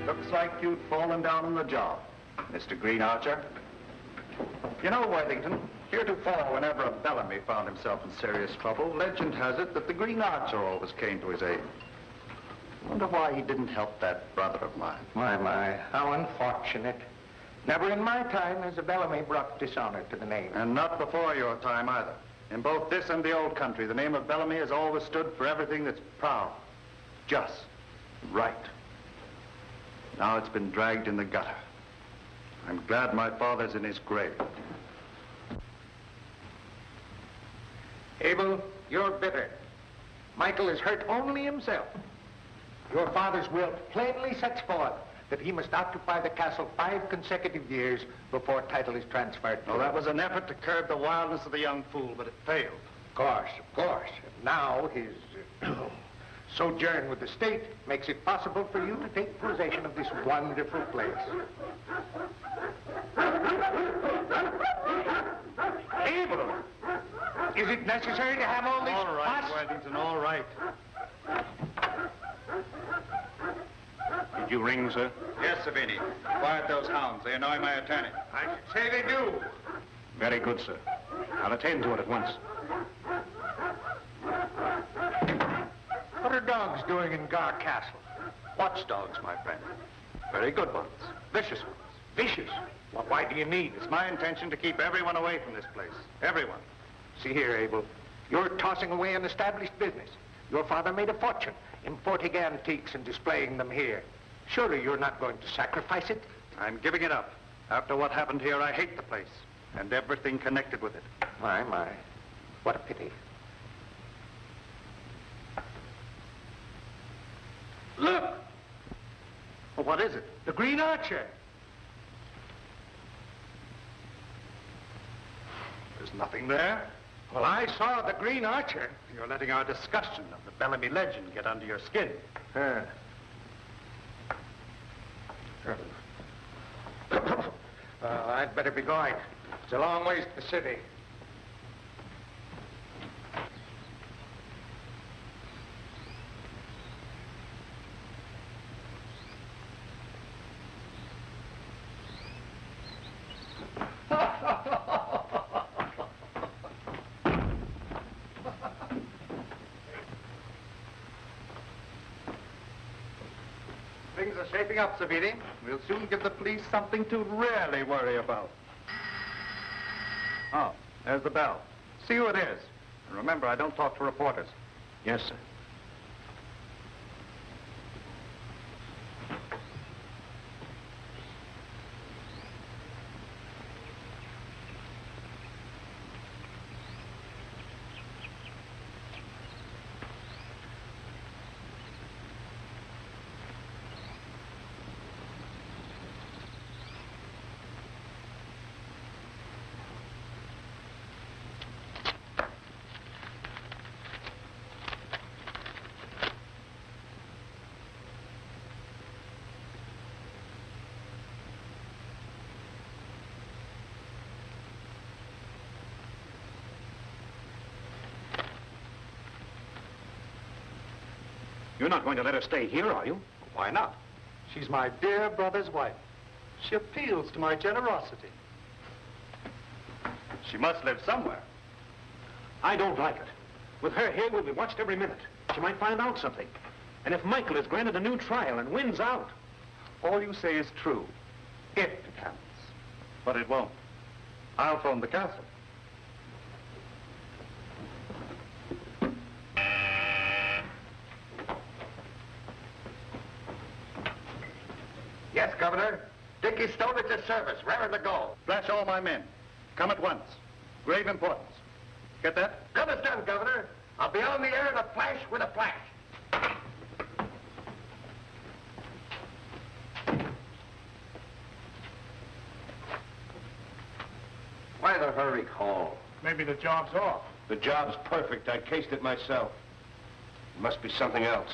Looks like you'd fallen down on the job, Mr. Green Archer. You know, Worthington, heretofore, whenever a Bellamy found himself in serious trouble, legend has it that the Green Archer always came to his aid. Wonder why he didn't help that brother of mine. My, how unfortunate. Never in my time has a Bellamy brought dishonor to the name. And not before your time either. In both this and the old country, the name of Bellamy has always stood for everything that's proud, just, right. Now it's been dragged in the gutter. I'm glad my father's in his grave. Abel, you're bitter. Michael is hurt only himself. Your father's will plainly sets forth that he must occupy the castle 5 consecutive years before title is transferred. Oh, that was an effort to curb the wildness of the young fool, but it failed. Of course. And now his sojourn with the state makes it possible for you to take possession of this wonderful place. Abel, is it necessary to have all this All right, fuss? Worthington, all right. Did you ring, sir? Yes, Savini. Quiet those hounds. They annoy my attorney. I should say they do. Very good, sir. I'll attend to it at once. What are dogs doing in Gar Castle? Watchdogs, my friend. Very good ones. Vicious ones. Vicious. Well, why do you need It's my intention to keep everyone away from this place. Everyone. See here, Abel. You're tossing away an established business. Your father made a fortune importing antiques and displaying them here. Surely you're not going to sacrifice it? I'm giving it up. After what happened here, I hate the place and everything connected with it. My. What a pity. Look! Well, what is it? The Green Archer. There's nothing there. Well, I saw the Green Archer. You're letting our discussion of the Bellamy legend get under your skin. I'd better be going. It's a long ways to the city. Things are shaping up, Savini. We'll soon give the police something to really worry about. Oh, there's the bell. See who it is. And remember, I don't talk to reporters. Yes, sir. You're not going to let her stay here, are you? Why not? She's my dear brother's wife. She appeals to my generosity. She must live somewhere. I don't like it. With her here, we'll be watched every minute. She might find out something. And if Michael is granted a new trial and wins out... All you say is true, if it happens. But it won't. I'll phone the castle. Yes, Governor. Dickie Stone at your service. Raring to go. Flash all my men. Come at once. Grave importance. Get that? Come as done, Governor. I'll be on the air in a flash with a flash. Why the hurry call? Maybe the job's off. The job's perfect. I cased it myself. It must be something else.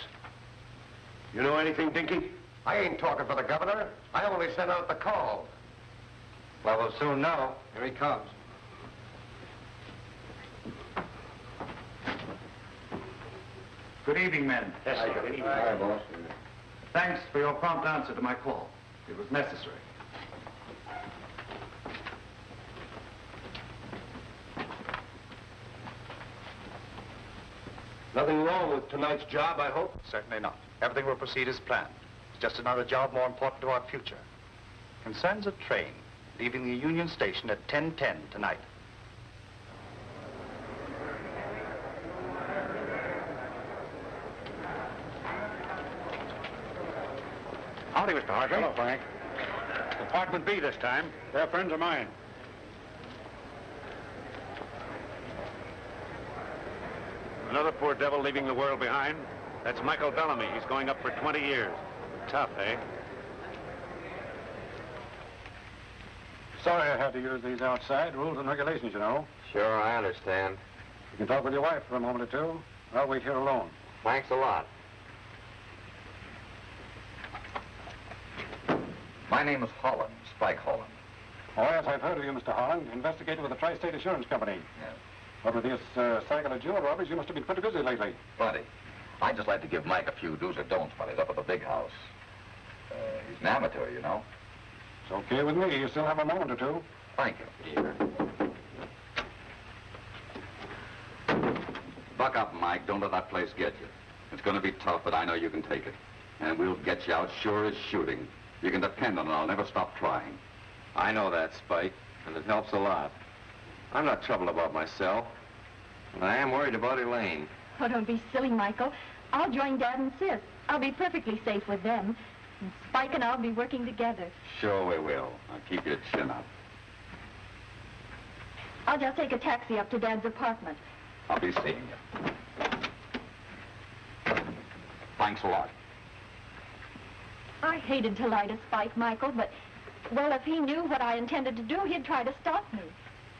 You know anything, Dinky? I ain't talking for the governor. I only sent out the call. Well, we'll soon know. Here he comes. Good evening, men. Yes, sir. Good evening. Hi, boss. Thanks for your prompt answer to my call. It was necessary. Nothing wrong with tonight's job, I hope? Certainly not. Everything will proceed as planned. It's just another job more important to our future. Concerns a train leaving the Union Station at 10:10 tonight. Howdy, Mr. Hartley. Hello, Frank. Department B this time. They're friends of mine. Another poor devil leaving the world behind. That's Michael Bellamy. He's going up for 20 years. Tough, eh? Sorry I had to use these outside rules and regulations, you know. Sure, I understand. You can talk with your wife for a moment or two. I'll wait here alone. Thanks a lot. My name is Holland, Spike Holland. Oh, yes, I've heard of you, Mr. Holland. Investigator with the Tri-State Assurance Company. Yes. What with this cycle of jewel robberies, you must have been pretty busy lately. Buddy, I'd just like to give Mike a few do's or don'ts while he's up at the big house. He's an amateur, you know. It's okay with me. You still have a moment or two. Thank you. Buck up, Mike. Don't let that place get you. It's going to be tough, but I know you can take it. And we'll get you out sure as shooting. You can depend on it. I'll never stop trying. I know that, Spike, and it helps a lot. I'm not troubled about myself, but I am worried about Elaine. Oh, don't be silly, Michael. I'll join Dad and Sis. I'll be perfectly safe with them. And Spike and I'll be working together. Sure we will. Now keep your chin up. I'll just take a taxi up to Dad's apartment. I'll be seeing you. Thanks a lot. I hated to light a Spike, Michael, but, well, if he knew what I intended to do, he'd try to stop me.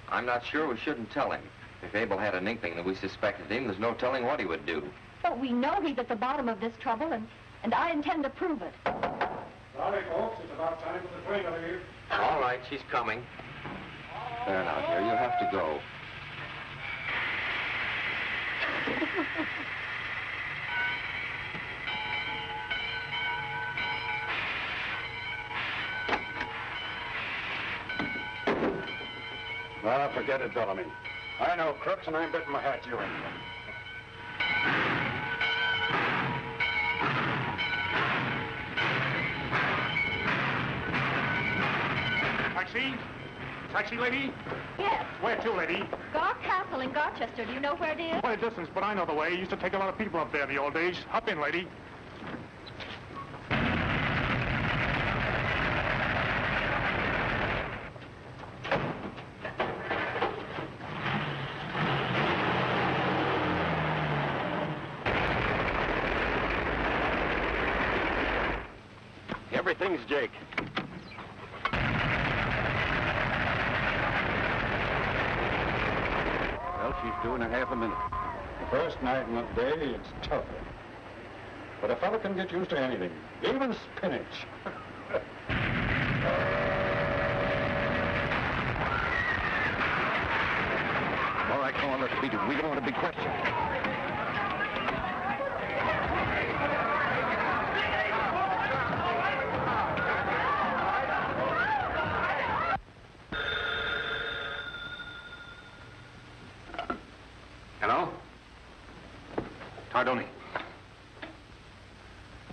I'm not sure we shouldn't tell him. If Abel had an inkling that we suspected him, there's no telling what he would do. But we know he's at the bottom of this trouble, and I intend to prove it. Sorry, folks. It's about time for the train to leave. All right, she's coming. There now, dear, you have to go. Well, forget it, Bellamy. I know crooks, and I'm betting my hat you ain't one. Taxi? Taxi, lady? Yes, Where to, lady? Gar Castle in Garchester. Do you know where it is? Quite a distance, but I know the way. Used to take a lot of people up there in the old days. Hop in, lady. Everything's Jake. Well, she's due in a half a minute. The first night in the day, it's tougher. But a fella can get used to anything, even spinach. All right, come on, let's beat it. We don't want a big question. Hello? Tardoni.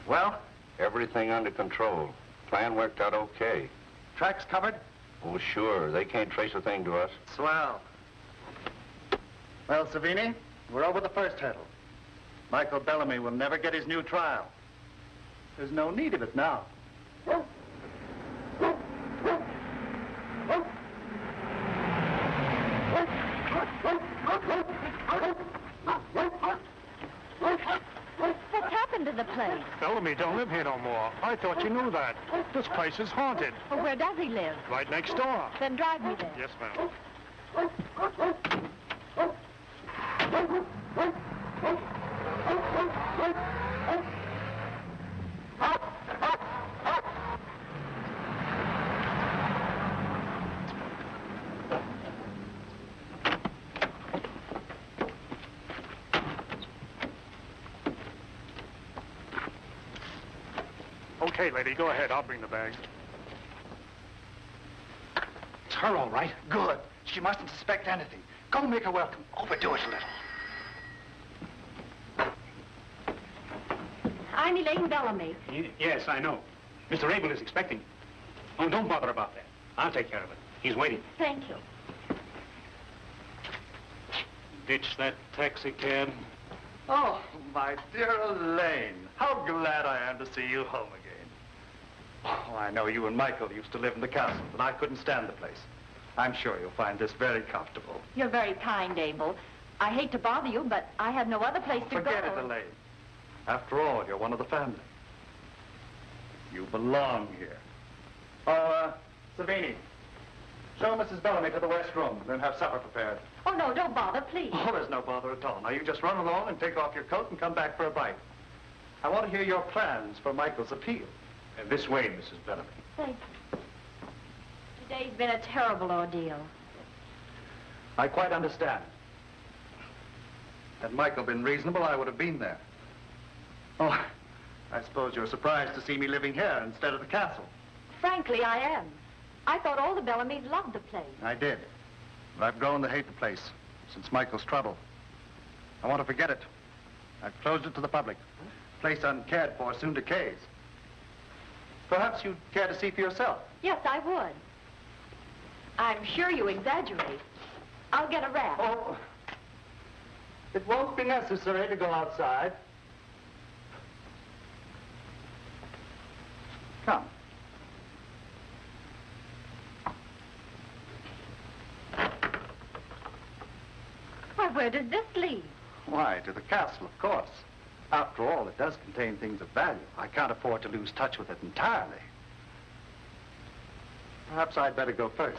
Well, Everything under control. Plan worked out okay. tracks covered? Oh, sure. They can't trace a thing to us. Swell. Well, Savini, we're over the first hurdle. Michael Bellamy will never get his new trial. There's no need of it now. What's happened to the place? Bellamy don't live here no more. I thought you knew that. This place is haunted. Well, where does he live? Right next door. Then drive me there. Yes, ma'am. Okay, lady, go ahead. I'll bring the bags. It's her, all right. Good. She mustn't suspect anything. Go make her welcome. Overdo it a little. I'm Elaine Bellamy. Yes, I know. Mr. Abel is expecting. Oh, don't bother about that. I'll take care of it. He's waiting. Thank you. Ditch that taxi cab. Oh, my dear Elaine. How glad I am to see you home again. Oh, I know you and Michael used to live in the castle, but I couldn't stand the place. I'm sure you'll find this very comfortable. You're very kind, Abel. I hate to bother you, but I have no other place to go. Forget it, Elaine. After all, you're one of the family. You belong here. Oh, Savini, show Mrs. Bellamy to the west room, then have supper prepared. Oh, no, don't bother, please. Oh, there's no bother at all. Now, you just run along and take off your coat and come back for a bite. I want to hear your plans for Michael's appeal. This way, Mrs. Bellamy. Thank you. Today's been a terrible ordeal. I quite understand. Had Michael been reasonable, I would have been there. Oh, I suppose you're surprised to see me living here instead of the castle. Frankly, I am. I thought all the Bellamys loved the place. I did. But I've grown to hate the place since Michael's trouble. I want to forget it. I've closed it to the public. The place uncared for soon decays. Perhaps you'd care to see for yourself. Yes, I would. I'm sure you exaggerate. I'll get a wrap. Oh, it won't be necessary to go outside. Come. Why, where does this lead? Why, to the castle, of course. After all, it does contain things of value. I can't afford to lose touch with it entirely. Perhaps I'd better go first.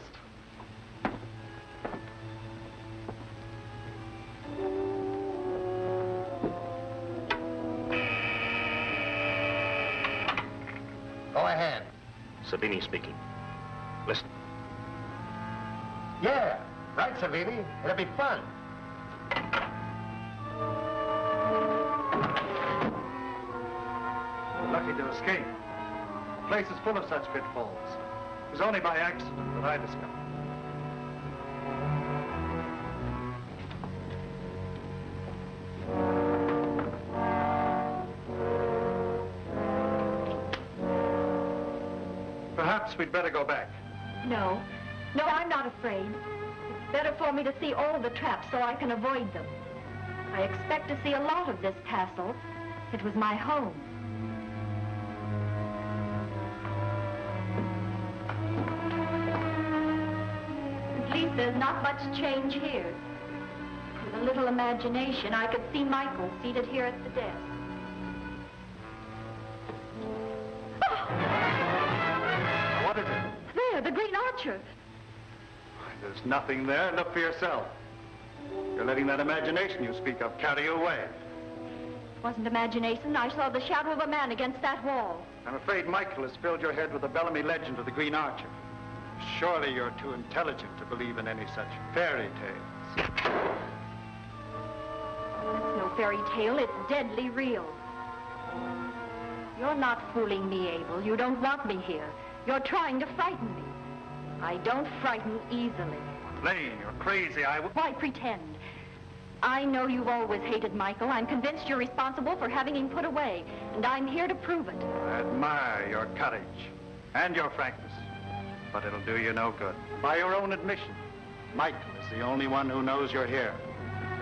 Go ahead. Savini speaking. Listen. Yeah, right, Savini. It'll be fun. We're lucky to escape. The place is full of such pitfalls. It was only by accident that I discovered. Perhaps we'd better go back. No. No, I'm not afraid. It's better for me to see all the traps so I can avoid them. I expect to see a lot of this castle. It was my home. At least there's not much change here. With a little imagination, I could see Michael seated here at the desk. What is it? There, the Green Archer. There's nothing there. Look for yourself. You're letting that imagination you speak of carry you away. It wasn't imagination. I saw the shadow of a man against that wall. I'm afraid Michael has filled your head with the Bellamy legend of the Green Archer. Surely you're too intelligent to believe in any such fairy tales. It's no fairy tale. It's deadly real. You're not fooling me, Abel. You don't want me here. You're trying to frighten me. I don't frighten easily. Lane, you're crazy. Why pretend? I know you've always hated Michael. I'm convinced you're responsible for having him put away, and I'm here to prove it. I admire your courage and your frankness, but it'll do you no good. By your own admission, Michael is the only one who knows you're here,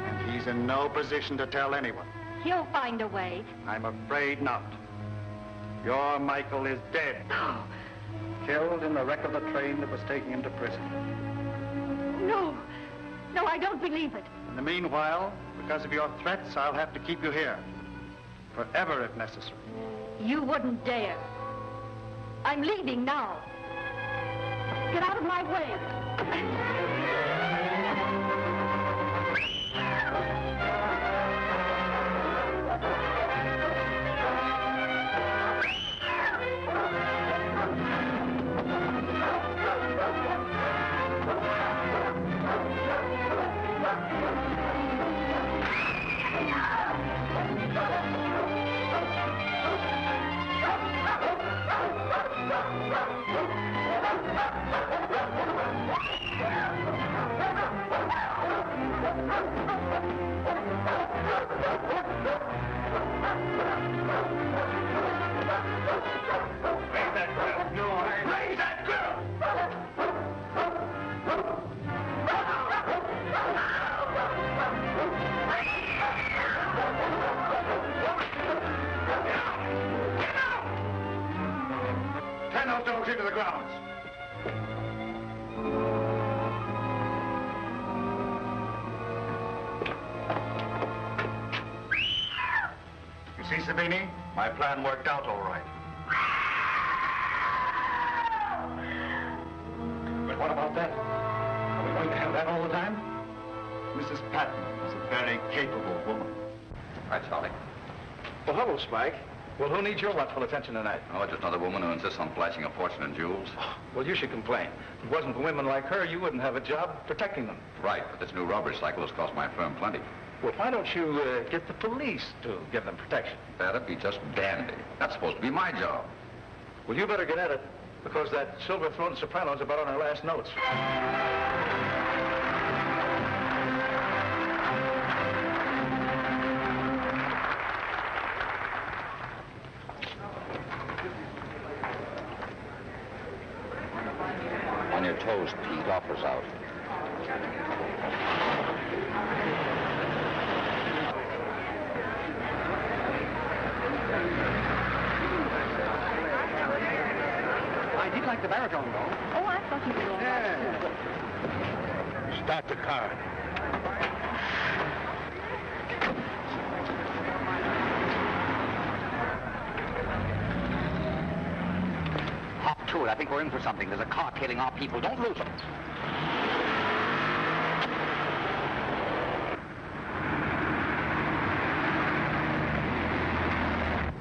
and he's in no position to tell anyone. He'll find a way. I'm afraid not. Your Michael is dead. Killed in the wreck of the train that was taking him to prison. No. No, I don't believe it. In the meanwhile, because of your threats, I'll have to keep you here. Forever, if necessary. You wouldn't dare. I'm leaving now. Get out of my way. those dogs into the grounds. You see, Savini? My plan worked out all right. But what about that? Are we going to have that all the time? Mrs. Patton is a very capable woman. Hi, Charlie. Well, hello, Spike. Well, who needs your watchful attention tonight? Oh, just another woman who insists on flashing a fortune in jewels. Well, you should complain. If it wasn't for women like her, you wouldn't have a job protecting them. Right, but this new robbery cycle has cost my firm plenty. Well, why don't you get the police to give them protection? That'd be just dandy. That's supposed to be my job. Well, you better get at it, because that silver-throated soprano's about on her last notes. On your toes, Pete. Offers out. I did like the baritone, though. Oh, I thought you were all right, too. Start the car. Hop to it. I think we're in for something. There's a car killing our people. Don't lose them.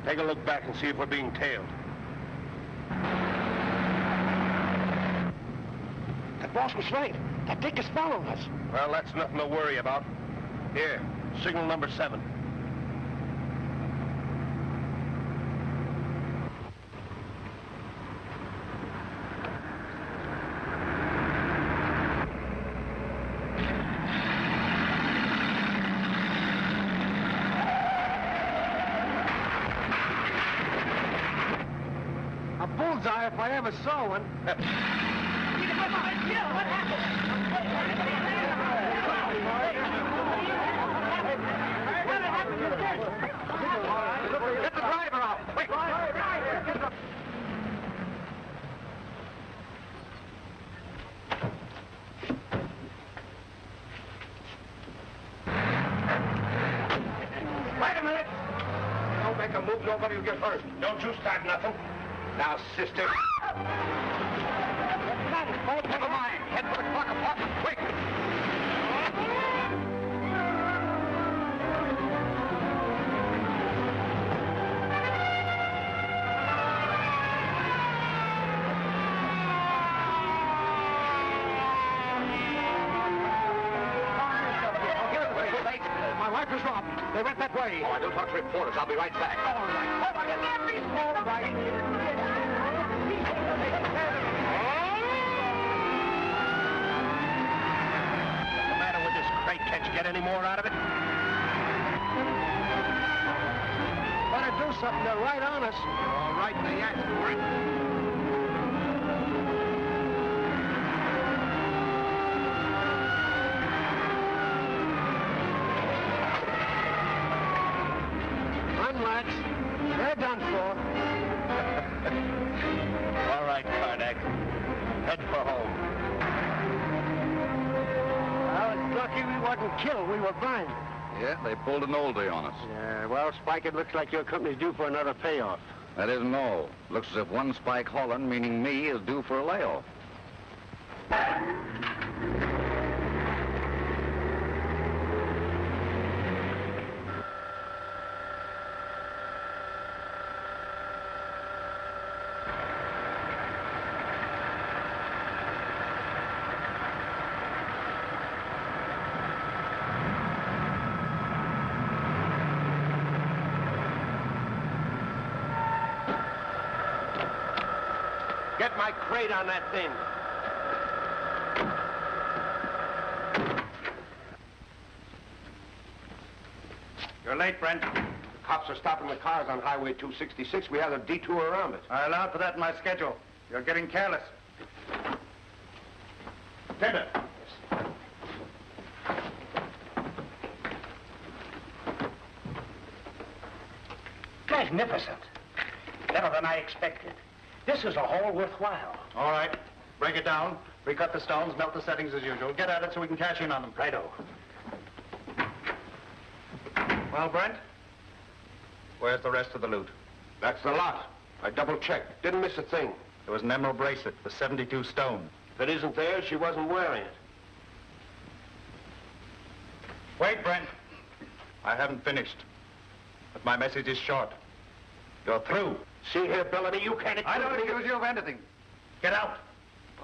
Take a look back and see if we're being tailed. That boss was right. That dick is following us. Well, that's nothing to worry about. Here, signal number 7. A bullseye if I ever saw one. Get the driver out. Quick. Wait a minute. Don't make a move. Nobody will get hurt. Don't you start nothing. Now, sister. Never mind. Head for the clock apartment. Quick. My wife is robbed. They went that way. Oh, I don't talk to reporters. I'll be right back. All right. All right. What's the matter with this crate? Can't you get any more out of it? Better do something. They're right on us. All right, they asked for it. Unlatch. They're done for. All right, Karnak. Head for home. Well, it's lucky we wasn't killed. We were blind. Yeah, they pulled an oldie on us. Yeah, well, Spike, it looks like your company's due for another payoff. That isn't all. Looks as if one Spike Holland, meaning me, is due for a layoff. Get my crate on that thing. You're late, Brent. The cops are stopping the cars on Highway 266. We have a detour around it. I allowed for that in my schedule. You're getting careless. Tender. Magnificent. Better than I expected. This is a haul worthwhile. All right. Break it down. Recut the stones, melt the settings as usual. Get at it so we can cash in on them. Righto. Well, Brent? Where's the rest of the loot? That's the lot. I double-checked. Didn't miss a thing. There was an emerald bracelet for 72 stone. If it isn't there, she wasn't wearing it. Wait, Brent. I haven't finished. But my message is short. You're through. See here, Bellamy, you can't... I don't accuse you of anything. Get out.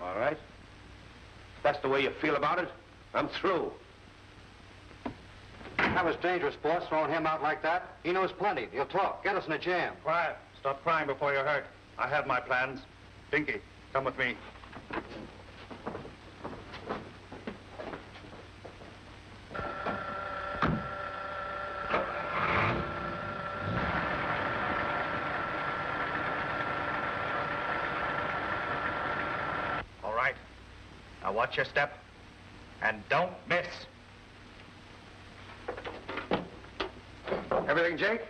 All right. If that's the way you feel about it, I'm through. That was dangerous, boss, throwing him out like that. He knows plenty. He'll talk. Get us in a jam. Quiet. Stop crying before you're hurt. I have my plans. Pinky, come with me. All right. Now watch your step. And don't miss. Everything, Jake?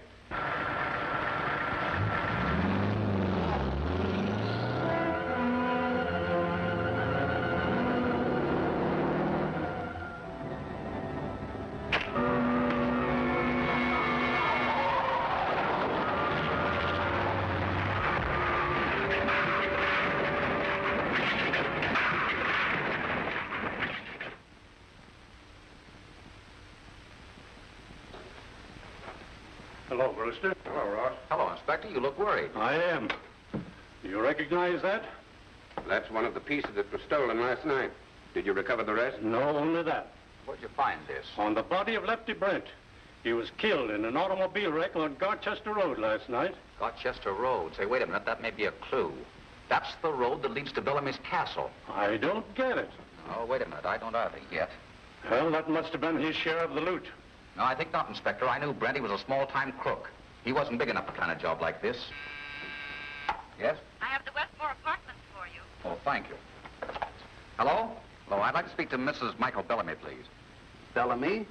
Hello, Brewster. Hello, Ross. Hello, Inspector. You look worried. I am. Do you recognize that? That's one of the pieces that was stolen last night. Did you recover the rest? No, only that. Where'd you find this? On the body of Lefty Brent. He was killed in an automobile wreck on Garchester Road last night. Garchester Road. Say, wait a minute. That may be a clue. That's the road that leads to Bellamy's castle. I don't get it. Oh, wait a minute. I don't either yet. Well, that must have been his share of the loot. No, I think not, Inspector. I knew Brent. He was a small-time crook. He wasn't big enough for a kind of job like this. Yes? I have the Westmore apartments for you. Oh, thank you. Hello? Hello, I'd like to speak to Mrs. Michael Bellamy, please. Bellamy?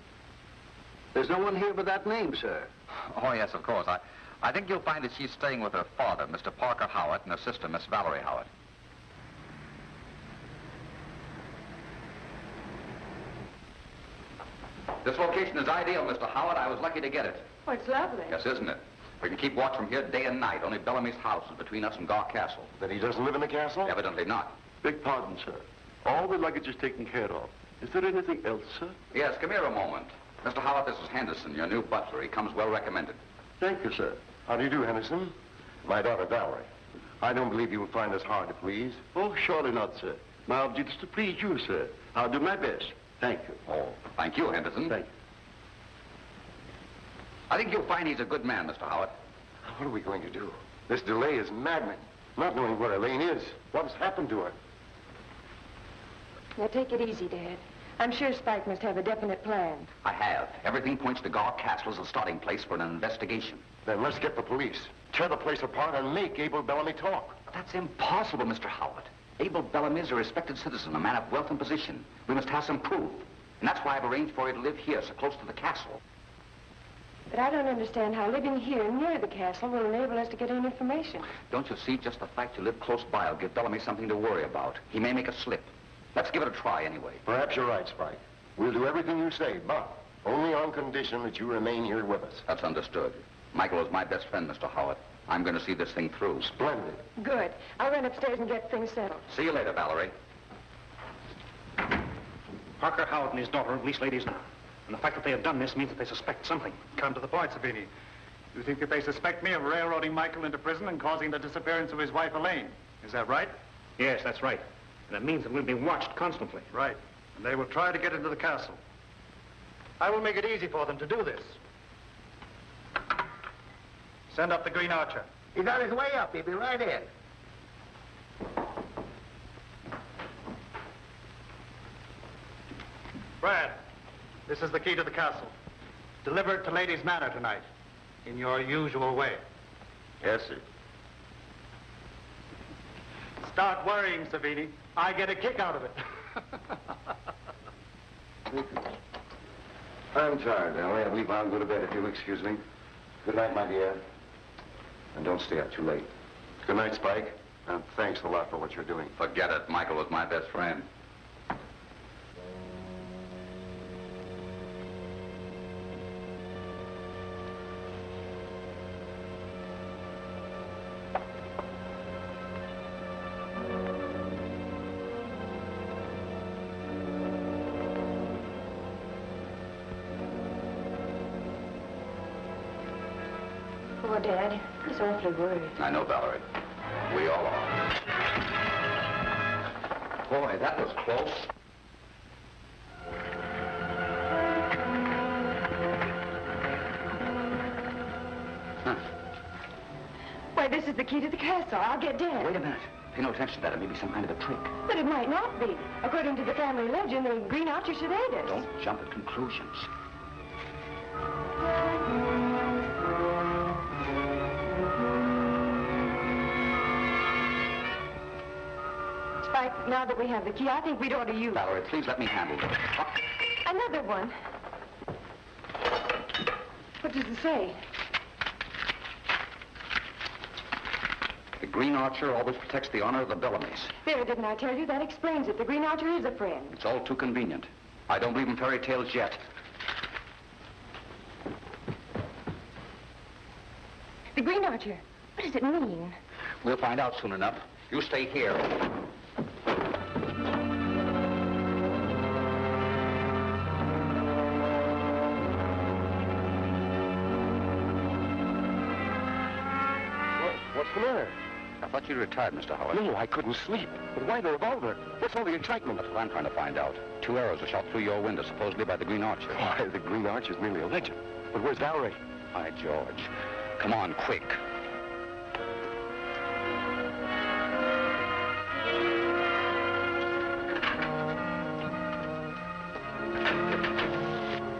There's no one here with that name, sir. Oh, yes, of course. I think you'll find that she's staying with her father, Mr. Parker Howard, and her sister, Miss Valerie Howard. This location is ideal, Mr. Howard. I was lucky to get it. Oh, it's lovely. Yes, isn't it? We can keep watch from here day and night. Only Bellamy's house is between us and Gar Castle. Then he doesn't live in the castle? Evidently not. Beg pardon, sir. All the luggage is taken care of. Is there anything else, sir? Yes, come here a moment. Mr. Howard, this is Henderson, your new butler. He comes well recommended. Thank you, sir. How do you do, Henderson? My daughter, Valerie. I don't believe you will find us hard to please. Oh, surely not, sir. My object is to please you, sir. I'll do my best. Thank you. Oh, thank you, Henderson. Thank you. I think you'll find he's a good man, Mr. Howard. What are we going to do? This delay is maddening. Not knowing where Elaine is. What has happened to her? Now, take it easy, Dad. I'm sure Spike must have a definite plan. I have. Everything points to Gar Castle as a starting place for an investigation. Then let's get the police. Tear the place apart and make Abel Bellamy talk. That's impossible, Mr. Howard. Abel Bellamy is a respected citizen, a man of wealth and position. We must have some proof. And that's why I've arranged for you to live here, so close to the castle. But I don't understand how living here near the castle will enable us to get any information. Don't you see? Just the fact you live close by will give Bellamy something to worry about. He may make a slip. Let's give it a try anyway. Perhaps you're right, Spike. We'll do everything you say, but only on condition that you remain here with us. That's understood. Michael is my best friend, Mr. Howard. I'm going to see this thing through. Splendid. Good. I'll run upstairs and get things settled. See you later, Valerie. Parker Howard and his daughter are police ladies now. And the fact that they have done this means that they suspect something. Come to the point, Savini. You think that they suspect me of railroading Michael into prison and causing the disappearance of his wife, Elaine. Is that right? Yes, that's right. And it means that we'll be watched constantly. Right. And they will try to get into the castle. I will make it easy for them to do this. Send up the Green Archer. He's on his way up. He'll be right in. Brad, this is the key to the castle. Deliver it to Ladies' Manor tonight, in your usual way. Yes, sir. Start worrying, Savini. I get a kick out of it. I'm tired, Ellie. I believe I'll go to bed if you'll excuse me. Good night, my dear. And don't stay up too late. Good night, Spike. And thanks a lot for what you're doing. Forget it. Michael was my best friend. Poor Dad. He's awfully worried. I know, Valerie. We all are. Boy, that was close. Why, this is the key to the castle. I'll get Dad. Wait a minute. Pay no attention to that. It may be some kind of a trick. But it might not be. According to the family legend, the green archer should aid us. Don't jump at conclusions. Spike, now that we have the key, I think we'd ought to use it. Valerie, please let me handle this. Another one. What does it say? The Green Archer always protects the honor of the Bellamys. There, didn't I tell you? That explains it. The green archer is a friend. It's all too convenient. I don't believe in fairy tales yet. The green archer. What does it mean? We'll find out soon enough. You stay here. What's the matter? I thought you'd retired, Mr. Howard. No, I couldn't sleep. But why the revolver? What's all the excitement? That's what I'm trying to find out. 2 arrows were shot through your window, supposedly by the Green Archer. Why, the Green Archer's merely a legend. But where's Valerie? By George. Come on, quick.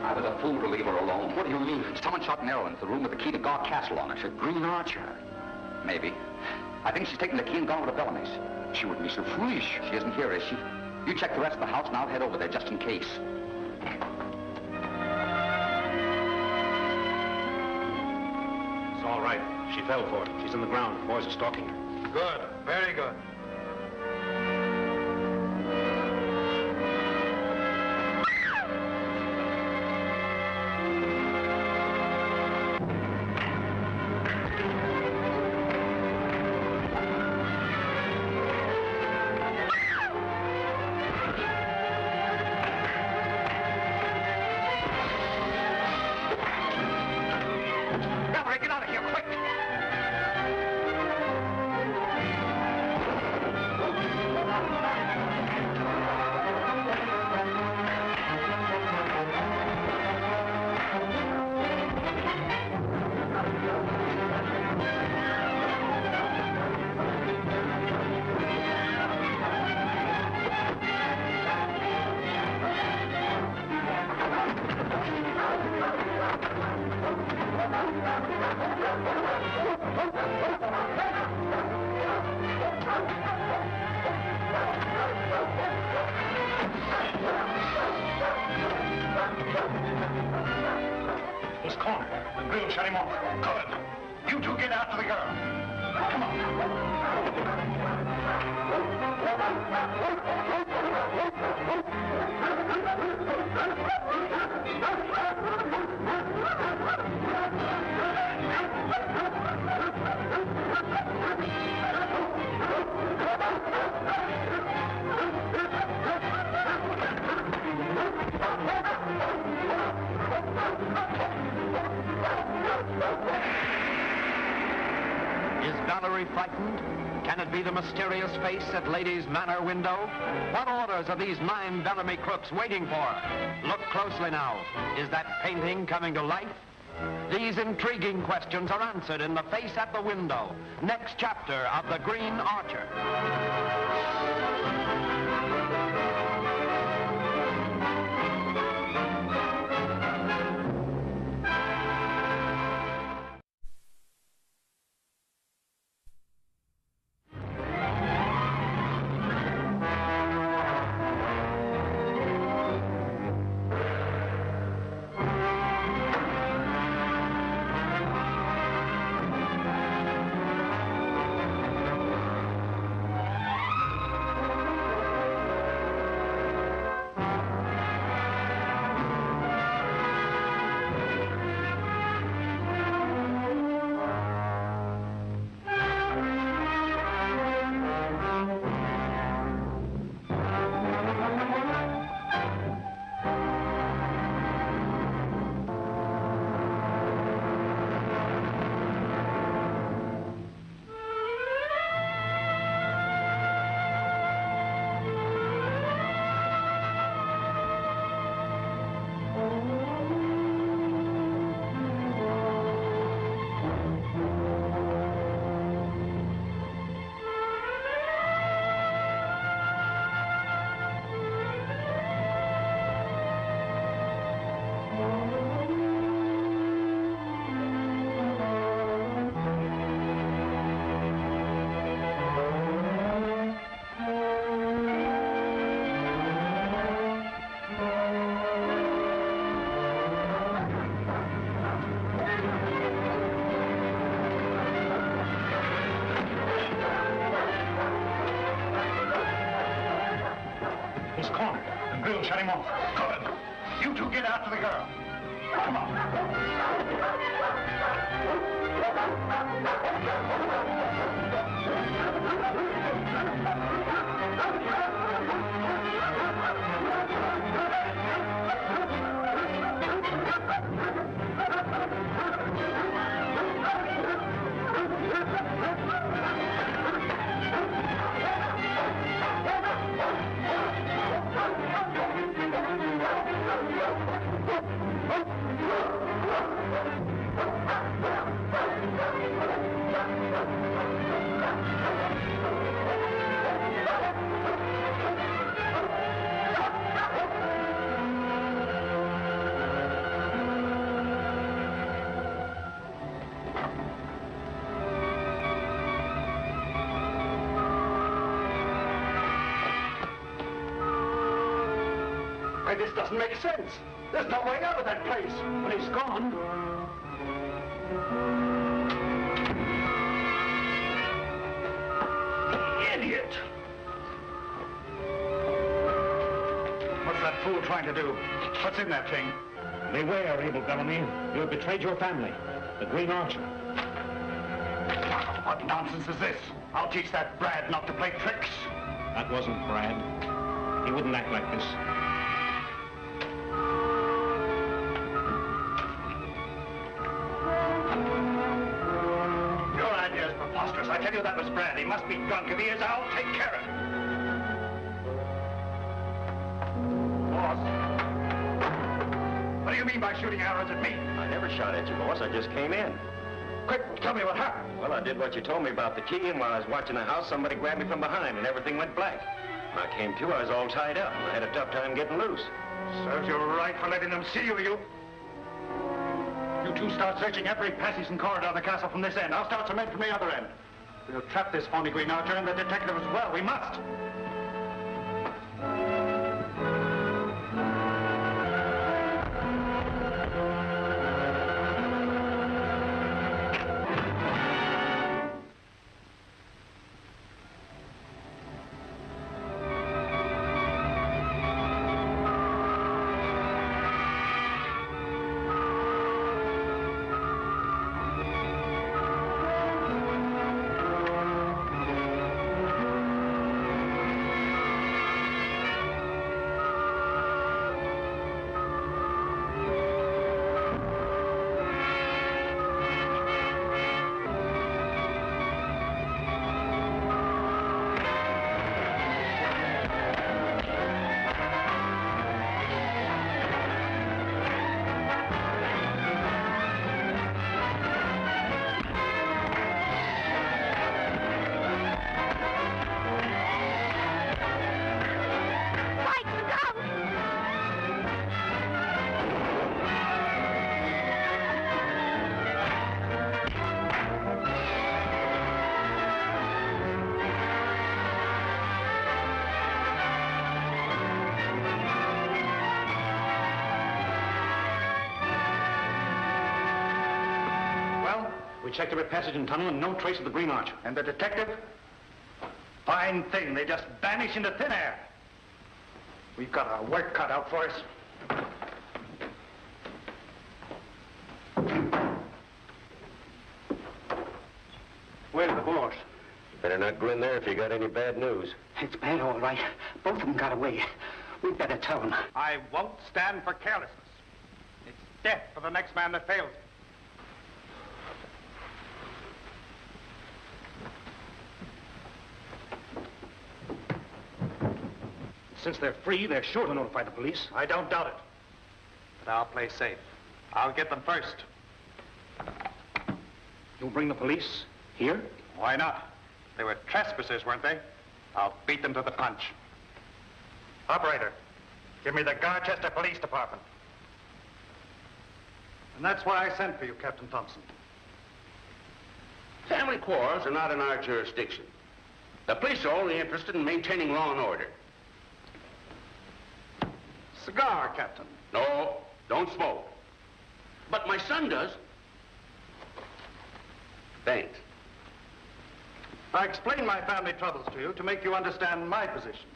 I was a fool to leave her alone. What do you mean? Someone shot an arrow into the room with the key to Gar Castle on it. The Green Archer. Maybe. I think she's taken the key and gone with the Bellamys. She wouldn't be so foolish. She isn't here, is she? You check the rest of the house and I'll head over there just in case. It's all right. She fell for it. She's in the ground. The boys are stalking her. Good. Very good. He's cornered. The grill shut him off. Good. You two get after the girl. Come Is Valerie frightened? Can it be the mysterious face at Lady's Manor window? What orders are these 9 Bellamy crooks waiting for? Look closely now. Is that painting coming to life? These intriguing questions are answered in The Face at the Window, next chapter of The Green Archer. He's cornered. And Bill shut him off. Good. You two get after the girl. Come This doesn't make sense. There's no way out of that place. But he's gone. Idiot! What's that fool trying to do? What's in that thing? Beware, Abel Bellamy. You have betrayed your family. The Green Archer. What nonsense is this? I'll teach that Brad not to play tricks. That wasn't Brad. He wouldn't act like this. I tell you that was Brad. He must be drunk. If he is, I'll take care of him. Boss. What do you mean by shooting arrows at me? I never shot at you, boss. I just came in. Quick, tell me what happened. Well, I did what you told me about the key, and while I was watching the house, somebody grabbed me from behind, and everything went black. When I came to, I was all tied up, and I had a tough time getting loose. Serves you right for letting them see you, You two start searching every passage and corridor of the castle from this end. I'll start some men from the other end. We'll trap this phony Green Archer and the detective as well. We must. We checked every passage and tunnel and no trace of the Green Archer. And the detective? Fine thing. They just vanish into thin air. We've got our work cut out for us. Where's the boss? Better not go in there if you got any bad news. It's bad, all right. Both of them got away. We'd better tell them. I won't stand for carelessness. It's death for the next man that fails me. Since they're free, they're sure to notify the police. I don't doubt it. But I'll play safe. I'll get them first. You'll bring the police here? Why not? They were trespassers, weren't they? I'll beat them to the punch. Operator, give me the Garchester Police Department. And that's why I sent for you, Captain Thompson. Family quarrels are not in our jurisdiction. The police are only interested in maintaining law and order. Cigar, Captain. No, don't smoke. But my son does. Thanks. I explained my family troubles to you to make you understand my position.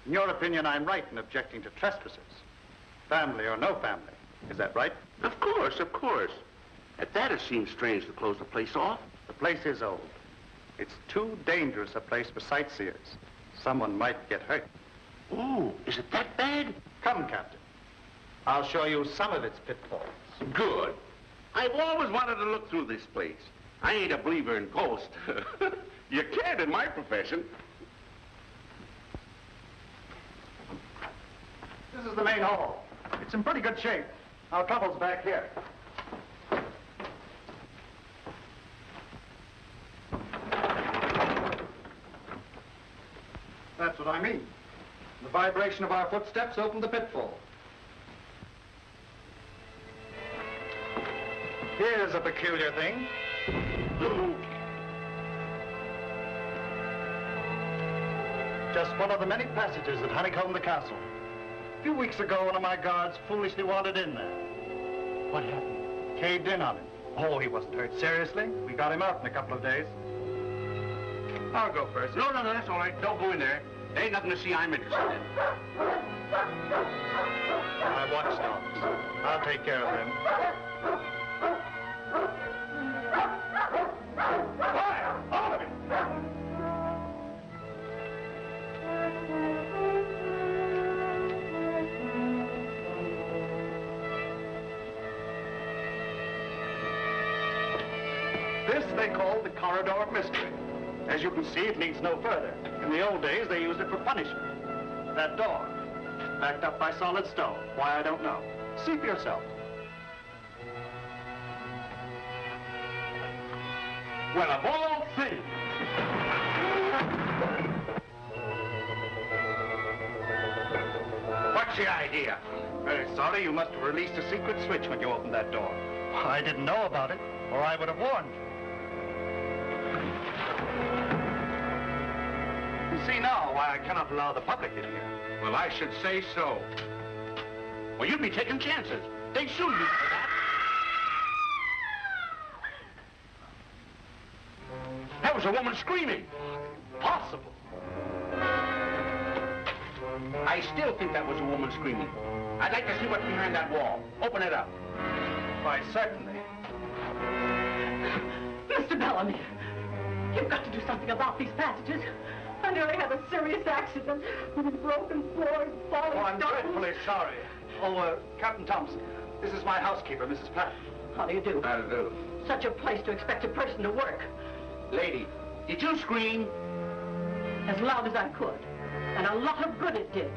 In your opinion, I'm right in objecting to trespassers. Family or no family. Is that right? Of course, of course. At that, it seems strange to close the place off. The place is old. It's too dangerous a place for sightseers. Someone might get hurt. Oh, is it that bad? Come, Captain. I'll show you some of its pitfalls. Good. I've always wanted to look through this place. I ain't a believer in ghosts. You can't in my profession. This is the main hall. It's in pretty good shape. Our trouble's back here. That's what I mean. The vibration of our footsteps opened the pitfall. Here's a peculiar thing. Just one of the many passages that honeycomb the castle. A few weeks ago, one of my guards foolishly wandered in there. What happened? Caved in on him. Oh, he wasn't hurt seriously. We got him out in a couple of days. I'll go first. No, that's all right. Don't go in there. There ain't nothing to see I'm interested in. My watchdogs. I'll take care of them. Fire! All of it! This they call the corridor of mystery. As you can see, it leads no further. In the old days, they used it for punishment. That door, backed up by solid stone. Why, I don't know. See for yourself. Well, of all things. What's the idea? Very sorry, you must have released a secret switch when you opened that door. I didn't know about it, or I would have warned you. You see now why I cannot allow the public in here. Well, I should say so. Well, you'd be taking chances. They'd sue you for that. That was a woman screaming. Impossible. I still think that was a woman screaming. I'd like to see what's behind that wall. Open it up. Why, certainly. Mr. Bellamy, you've got to do something about these passages. I nearly had a serious accident with broken floors, falling Oh, I'm stones. dreadfully sorry. Oh, Captain Thompson, this is my housekeeper, Mrs. Patton. How do you do? That'll do. Such a place to expect a person to work. Lady, did you scream? As loud as I could. And a lot of good it did.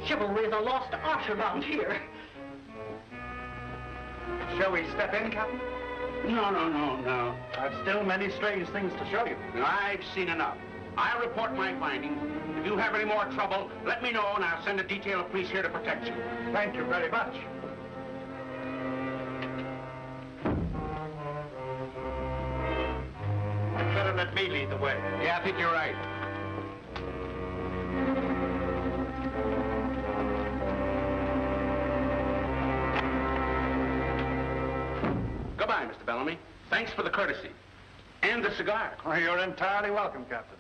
Chivalry is a lost art around here. Shall we step in, Captain? No. I've still many strange things to show you. I've seen enough. I'll report my findings. If you have any more trouble, let me know and I'll send a detail of police here to protect you. Thank you very much. Better let me lead the way. Yeah, I think you're right. Goodbye, Mr. Bellamy. Thanks for the courtesy. And the cigar. Oh, you're entirely welcome, Captain.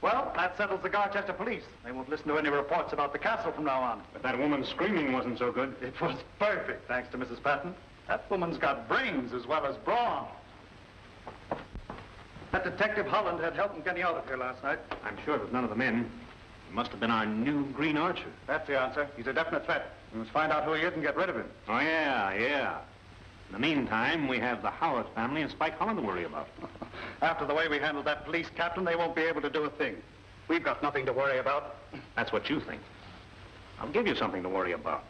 Well, that settles the Garchester police. They won't listen to any reports about the castle from now on. But that woman screaming wasn't so good. It was perfect, thanks to Mrs. Patton. That woman's got brains as well as brawn. That Detective Holland had help in getting out of here last night. I'm sure it was none of the men. It must have been our new Green Archer. That's the answer. He's a definite threat. We must find out who he is and get rid of him. Oh, yeah. In the meantime, we have the Howard family and Spike Holland to worry about. After the way we handled that police captain, they won't be able to do a thing. We've got nothing to worry about. That's what you think. I'll give you something to worry about.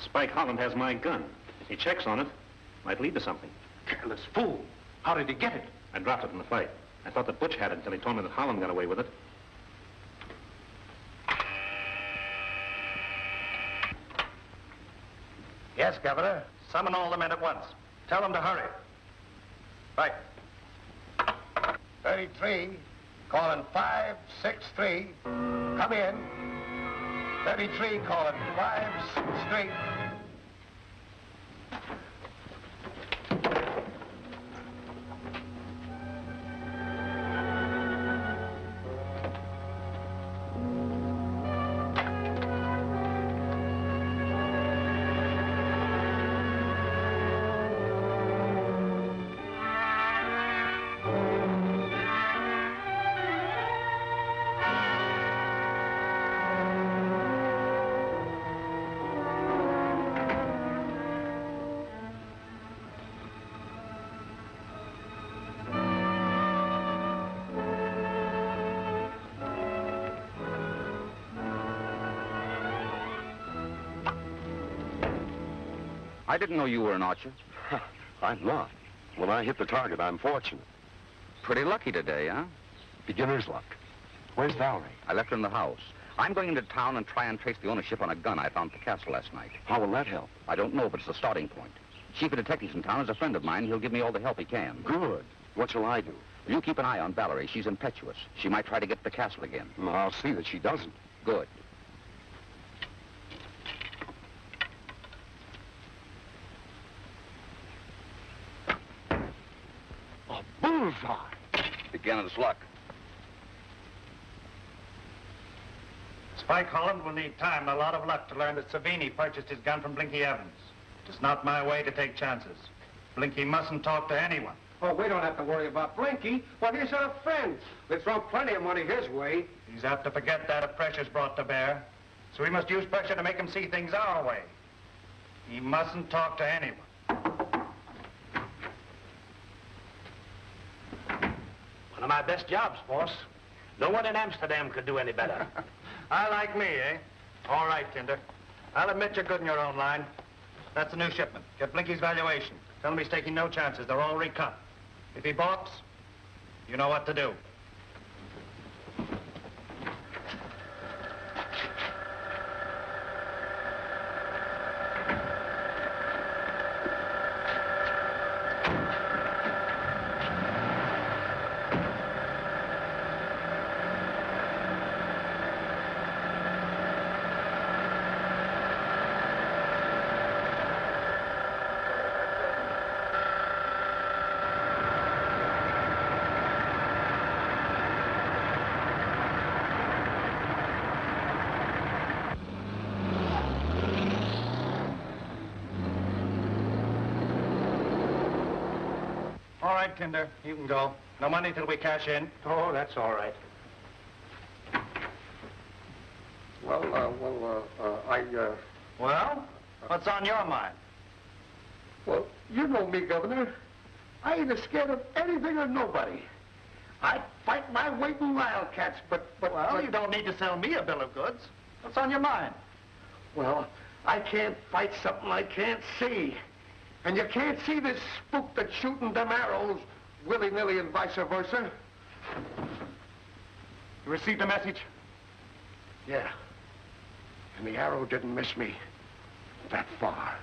Spike Holland has my gun. If he checks on it, might lead to something. Careless fool. How did he get it? I dropped it in the fight. I thought that Butch had it until he told me that Holland got away with it. Yes, Governor. Summon all the men at once. Tell them to hurry. Right. 33, calling 563. Come in. 33, calling 563. I didn't know you were an archer. I'm not. When I hit the target, I'm fortunate. Pretty lucky today, huh? Beginner's luck. Where's Valerie? I left her in the house. I'm going into town and try and trace the ownership on a gun I found at the castle last night. How will that help? I don't know, but it's a starting point. Chief of detectives in town is a friend of mine. He'll give me all the help he can. Good. What shall I do? You keep an eye on Valerie. She's impetuous. She might try to get to the castle again. I'll see that she doesn't. Good. A bullseye. Beginner's luck. Spike Holland will need time and a lot of luck to learn that Savini purchased his gun from Blinky Evans. It's not my way to take chances. Blinky mustn't talk to anyone. Oh, we don't have to worry about Blinky. Well, he's our friend. We'll throw plenty of money his way. He's apt to forget that if pressure's brought to bear. So we must use pressure to make him see things our way. He mustn't talk to anyone. One of my best jobs, boss. No one in Amsterdam could do any better. I like me, eh? All right, Tinder. I'll admit you're good in your own line. That's a new shipment. Get Blinky's valuation. Tell him he's taking no chances. They're all recut. If he balks, you know what to do. All right, Tinder, you can go. No money till we cash in. Oh, that's all right. Well, what's on your mind? Well, you know me, Governor. I ain't scared of anything or nobody. I'd fight my weight in wildcats, but... Well, you don't need to sell me a bill of goods. What's on your mind? Well, I can't fight something I can't see. And you can't see this spook that's shooting them arrows willy-nilly and vice versa. You received a message? Yeah. And the arrow didn't miss me that far.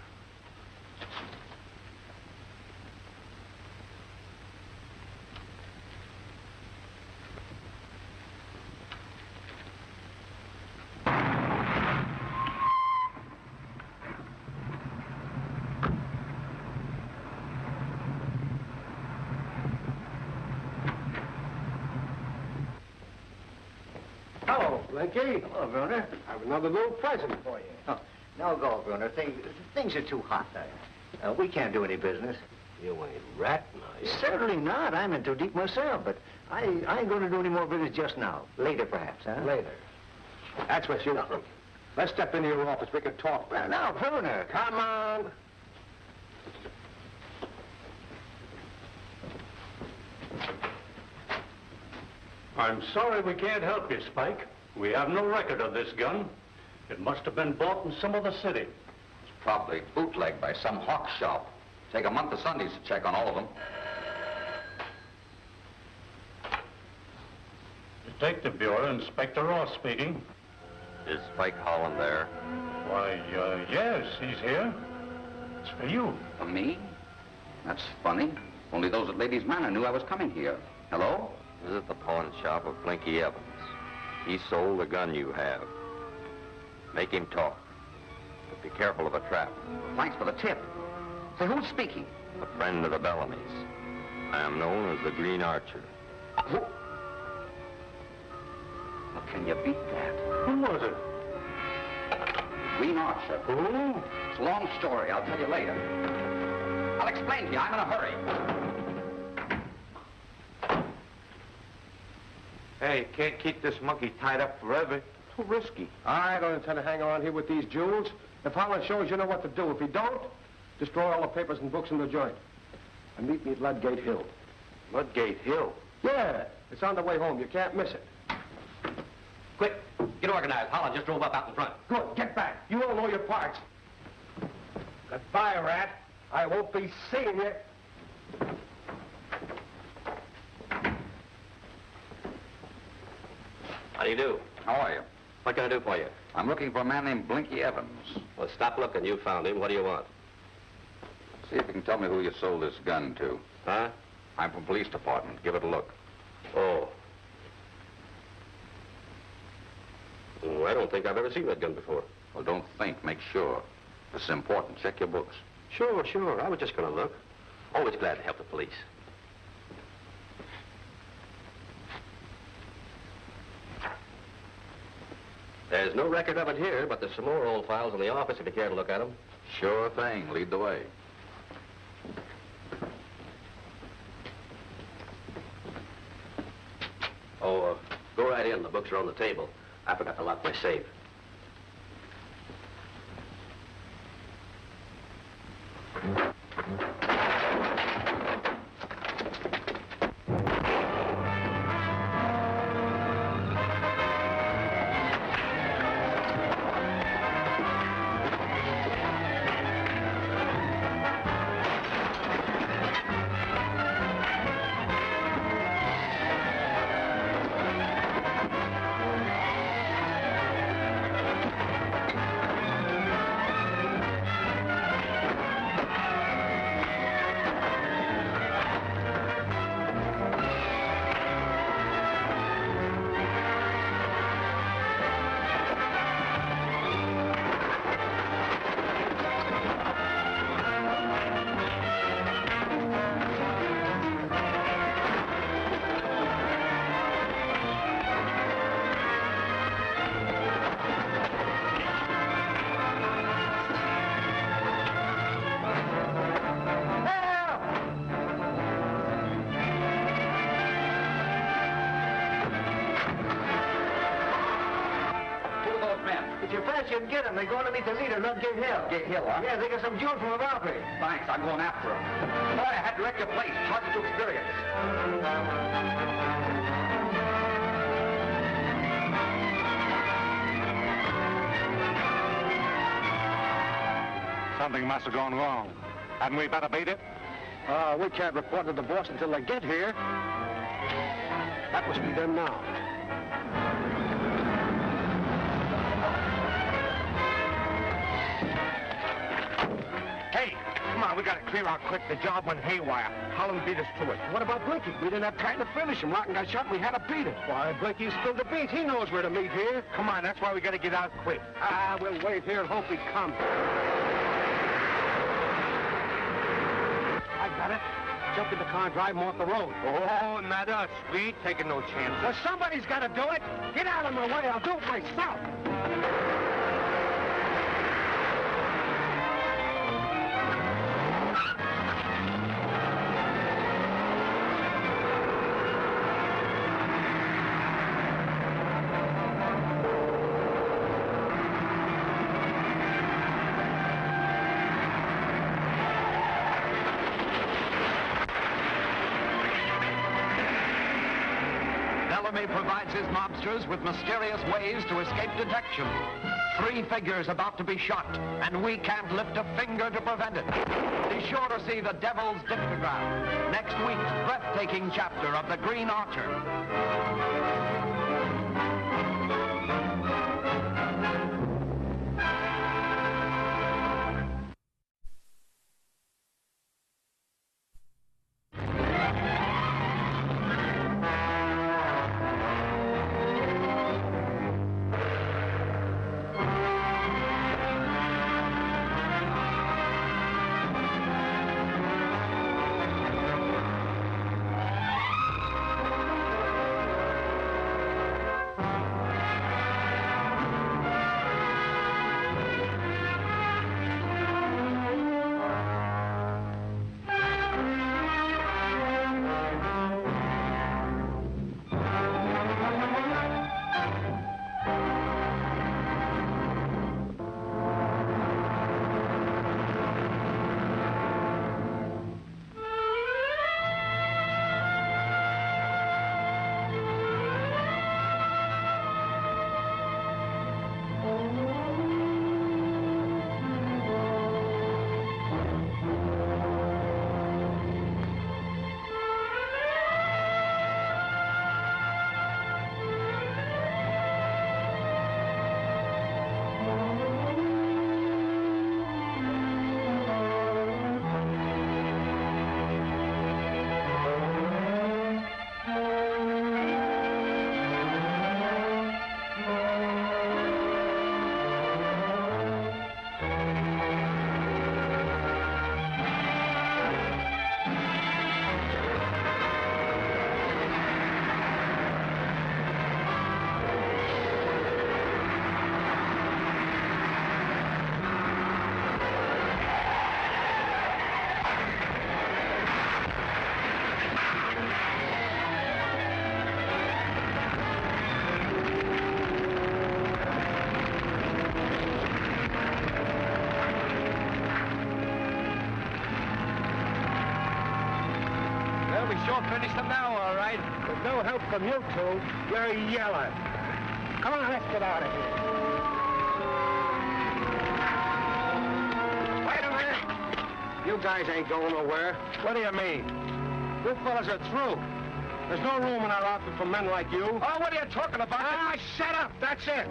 Blinky. Hello, Werner. I have another little present for you. Oh, now go, Werner. Things are too hot there. We can't do any business. You ain't ratting, are you? Certainly not. I'm in too deep myself, but I ain't going to do any more business just now. Later, perhaps, huh? Later. That's what you think. Let's step into your office. We can talk back. Now, Werner. Come on. I'm sorry we can't help you, Spike. We have no record of this gun. It must have been bought in some other city. It's probably bootlegged by some hawk shop. Take a month of Sundays to check on all of them. Detective Bureau, Inspector Ross speaking. Is Spike Holland there? Why, yes, he's here. It's for you. For me? That's funny. Only those at Ladies' Manor knew I was coming here. Hello? Visit the pawn shop of Blinky Evans. He sold the gun you have. Make him talk. But be careful of a trap. Thanks for the tip. Say, who's speaking? A friend of the Bellamy's. I am known as the Green Archer. Who? Well, can you beat that? Who was it? Green Archer. Who? It's a long story. I'll tell you later. I'll explain to you. I'm in a hurry. Hey, can't keep this monkey tied up forever. Too risky. I don't intend to hang around here with these jewels. If Holland shows you know what to do. If he don't, destroy all the papers and books in the joint. And meet me at Ludgate Hill. Ludgate Hill? Yeah, it's on the way home. You can't miss it. Quick, get organized. Holland just drove up out in front. Good, get back. You all know your parts. Goodbye, Rat. I won't be seeing you. How do you do? How are you? What can I do for you? I'm looking for a man named Blinky Evans. Well, stop looking. You found him. What do you want? See if you can tell me who you sold this gun to. Huh? I'm from police department. Give it a look. Oh. I don't think I've ever seen that gun before. Well, don't think. Make sure. This is important. Check your books. Sure. I was just going to look. Always glad to help the police. There's no record of it here, but there's some more old files in the office if you care to look at them. Sure thing. Lead the way. Oh, go right in. The books are on the table. I forgot to lock my safe. You can get them. They're going to meet the leader, not Gay Hill. Gay Hill, huh? Yeah, they got some jewels from a robbery. Thanks. I'm going after him. Boy, I had to wreck your place. Hard to experience. Something must have gone wrong. Hadn't we better beat it? We can't report to the boss until they get here. That must be them now. We gotta clear out quick. The job went haywire. Holland beat us to it. What about Blinky? We didn't have time to finish him. Rotten got shot and we had to beat it. Why, Blinky spilled the beans. He knows where to meet here. Come on, that's why we gotta get out quick. We'll wait here and hope he comes. I got it. Jump in the car and drive him off the road. Oh, not us. We ain't taking no chances. Well, somebody's gotta do it. Get out of my way. I'll do it myself. Provides his mobsters with mysterious ways to escape detection. 3 figures about to be shot, and we can't lift a finger to prevent it. Be sure to see The Devil's Dictograph, next week's breathtaking chapter of The Green Archer. finish them now, all right. With no help from you two, you're yelling. Come on, let's get out of here. Wait a minute. You guys ain't going nowhere. What do you mean? You fellas are through. There's no room in our outfit for men like you. Oh, what are you talking about? Ah, shut up. That's it.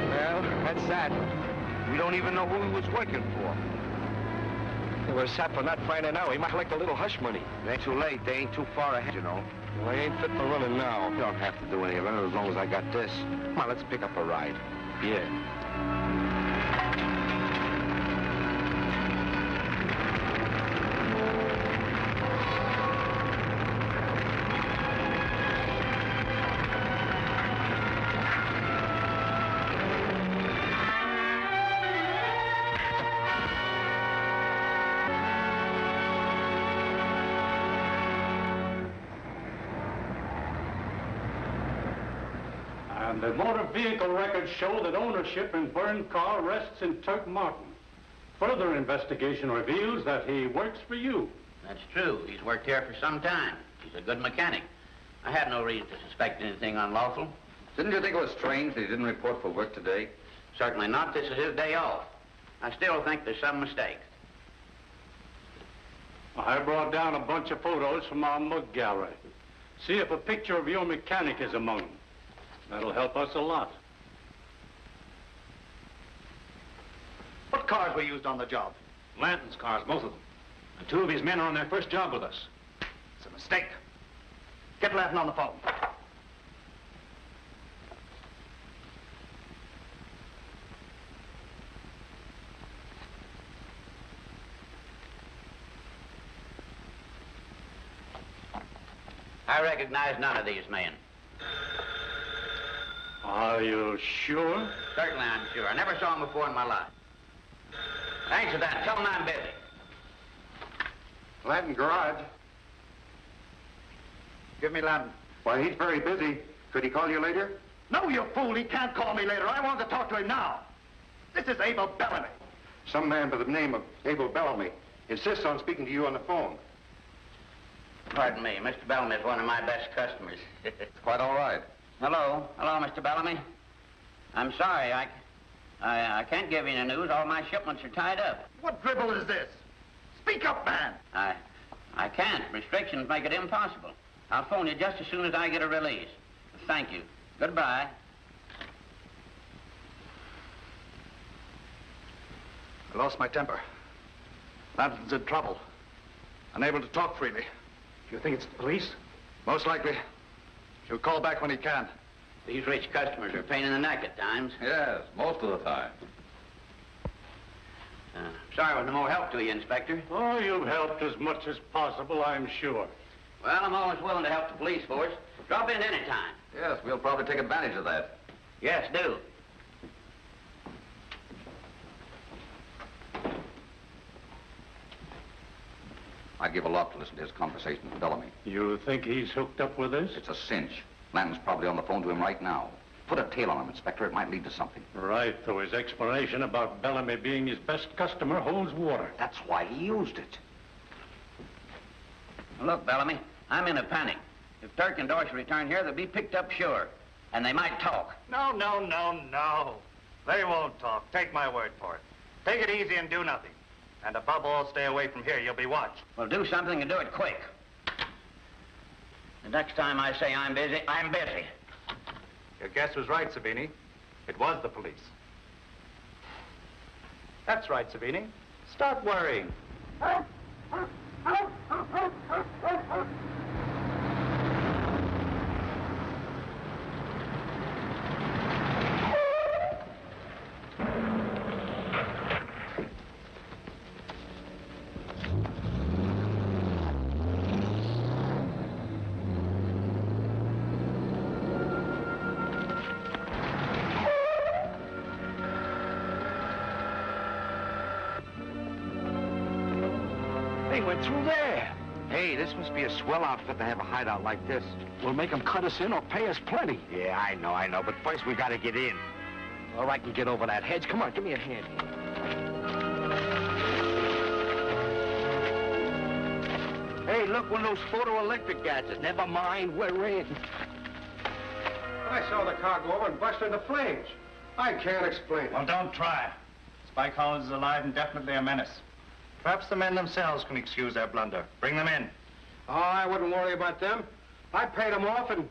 Well, that's that. We don't even know who he was working for. They were set for not finding out. He might collect a little hush money. It ain't too late. They ain't too far ahead, you know. Well, I ain't fit for running now. You don't have to do any running as long as I got this. Come on, let's pick up a ride. Yeah. The motor vehicle records show that ownership in burned car rests in Turk Martin. Further investigation reveals that he works for you. That's true. He's worked here for some time. He's a good mechanic. I had no reason to suspect anything unlawful. Didn't you think it was strange that he didn't report for work today? Certainly not. This is his day off. I still think there's some mistake. I brought down a bunch of photos from our mug gallery. See if a picture of your mechanic is among them. That'll help us a lot. What cars were used on the job? Lanton's cars, both of them. And two of his men are on their first job with us. It's a mistake. Get Lanton on the phone. I recognize none of these men. Are you sure? Certainly I'm sure. I never saw him before in my life. Thanks for that. Tell him I'm busy. Lanton Garage. Give me Lanton. Why, he's very busy. Could he call you later? No, you fool. He can't call me later. I want to talk to him now. This is Abel Bellamy. Some man by the name of Abel Bellamy insists on speaking to you on the phone. Pardon me. Mr. Bellamy is one of my best customers. It's quite all right. Hello. Hello, Mr. Bellamy. I'm sorry. I can't give you any news. All my shipments are tied up. What dribble is this? Speak up, man. I can't. Restrictions make it impossible. I'll phone you just as soon as I get a release. Thank you. Goodbye. I lost my temper. Lanton's in trouble. Unable to talk freely. You think it's the police? Most likely. He'll call back when he can. These rich customers are a pain in the neck at times. Yes, most of the time. Sorry I was no more help to you, Inspector. Oh, you've helped as much as possible, I'm sure. Well, I'm always willing to help the police force. Drop in any time. Yes, we'll probably take advantage of that. Yes, do. I'd give a lot to listen to his conversation with Bellamy. You think he's hooked up with this? It's a cinch. Lanton's probably on the phone to him right now. Put a tail on him, Inspector. It might lead to something. Right, though his explanation about Bellamy being his best customer holds water. That's why he used it. Look, Bellamy, I'm in a panic. If Turk and Dorsey return here, they'll be picked up sure. And they might talk. No. They won't talk. Take my word for it. Take it easy and do nothing. And above all, stay away from here. You'll be watched. Well, do something and do it quick. The next time I say I'm busy, I'm busy. Your guess was right, Savini. It was the police. That's right, Savini. Stop worrying. They went through there. Hey, this must be a swell outfit to have a hideout like this. We'll make them cut us in or pay us plenty. Yeah, I know. But first we gotta get in. Or I can get over that hedge. Come on, give me a hand here. Hey, look, one of those photoelectric gadgets. Never mind, we're in. I saw the car go over and burst into flames. I can't explain it. Well, don't try. Spike Collins is alive and definitely a menace. Perhaps the men themselves can excuse their blunder. Bring them in. Oh, I wouldn't worry about them. I paid them off and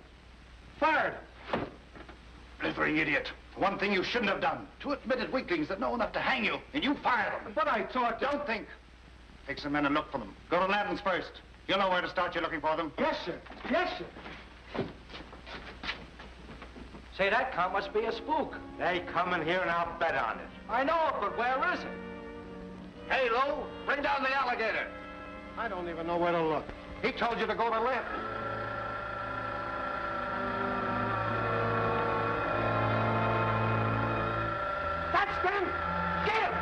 fired them. Blithering idiot. One thing you shouldn't have done. Two admitted weaklings that know enough to hang you, and you fired them. But I thought... Don't think. Take some men and look for them. Go to Lanton's first. You'll know where to start. You're looking for them. Yes, sir. Yes, sir. Say, that car must be a spook. They come in here and I'll bet on it. I know it, but where is it? Hey, Lou, bring down the alligator. I don't even know where to look. He told you to go to left. That's them! Get him!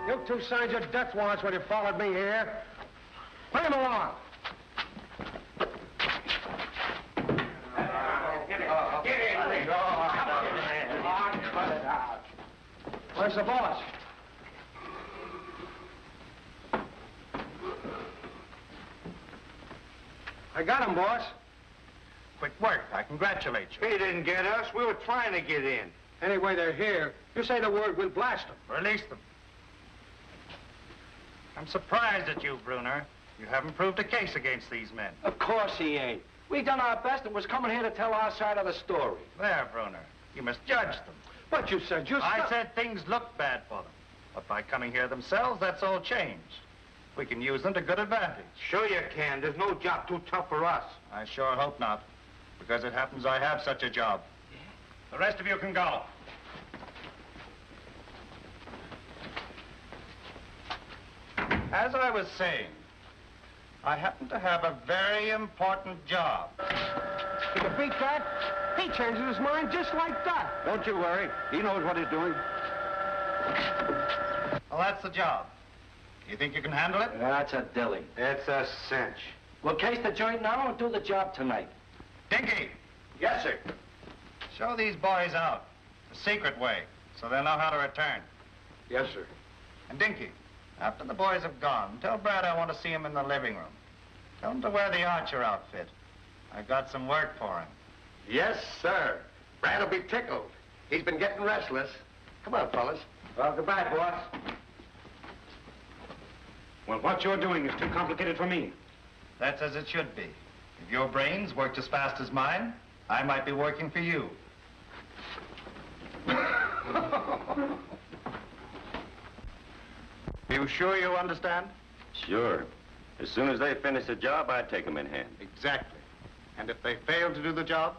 You two signed your death warrants when you followed me here. Bring him along. Get in. Cut it out. Where's the boss? I got him, boss. Quick work. I congratulate you. He didn't get us. We were trying to get in. Anyway, they're here. You say the word, we'll blast them. Release them. I'm surprised at you, Bruner. You haven't proved a case against these men. Of course he ain't. We done our best and was coming here to tell our side of the story. There, Bruner. You must judge them. But you said you... I said things looked bad for them. But by coming here themselves, that's all changed. We can use them to good advantage. Sure you can. There's no job too tough for us. I sure hope not. Because it happens I have such a job. Yeah. The rest of you can go. As I was saying, I happen to have a very important job. You can beat that? He changes his mind just like that. Don't you worry. He knows what he's doing. Well, that's the job. You think you can handle it? That's a dilly. It's a cinch. We'll case the joint now and do the job tonight. Dinky! Yes, sir. Show these boys out. The secret way, so they'll know how to return. Yes, sir. And Dinky, after the boys have gone, tell Brad I want to see him in the living room. Tell him to wear the Archer outfit. I've got some work for him. Yes, sir. Brad'll be tickled. He's been getting restless. Come on, fellas. Well, goodbye, boss. Well, what you're doing is too complicated for me. That's as it should be. If your brains worked as fast as mine, I might be working for you. You sure you understand? Sure. As soon as they finish the job, I take them in hand. Exactly. And if they fail to do the job,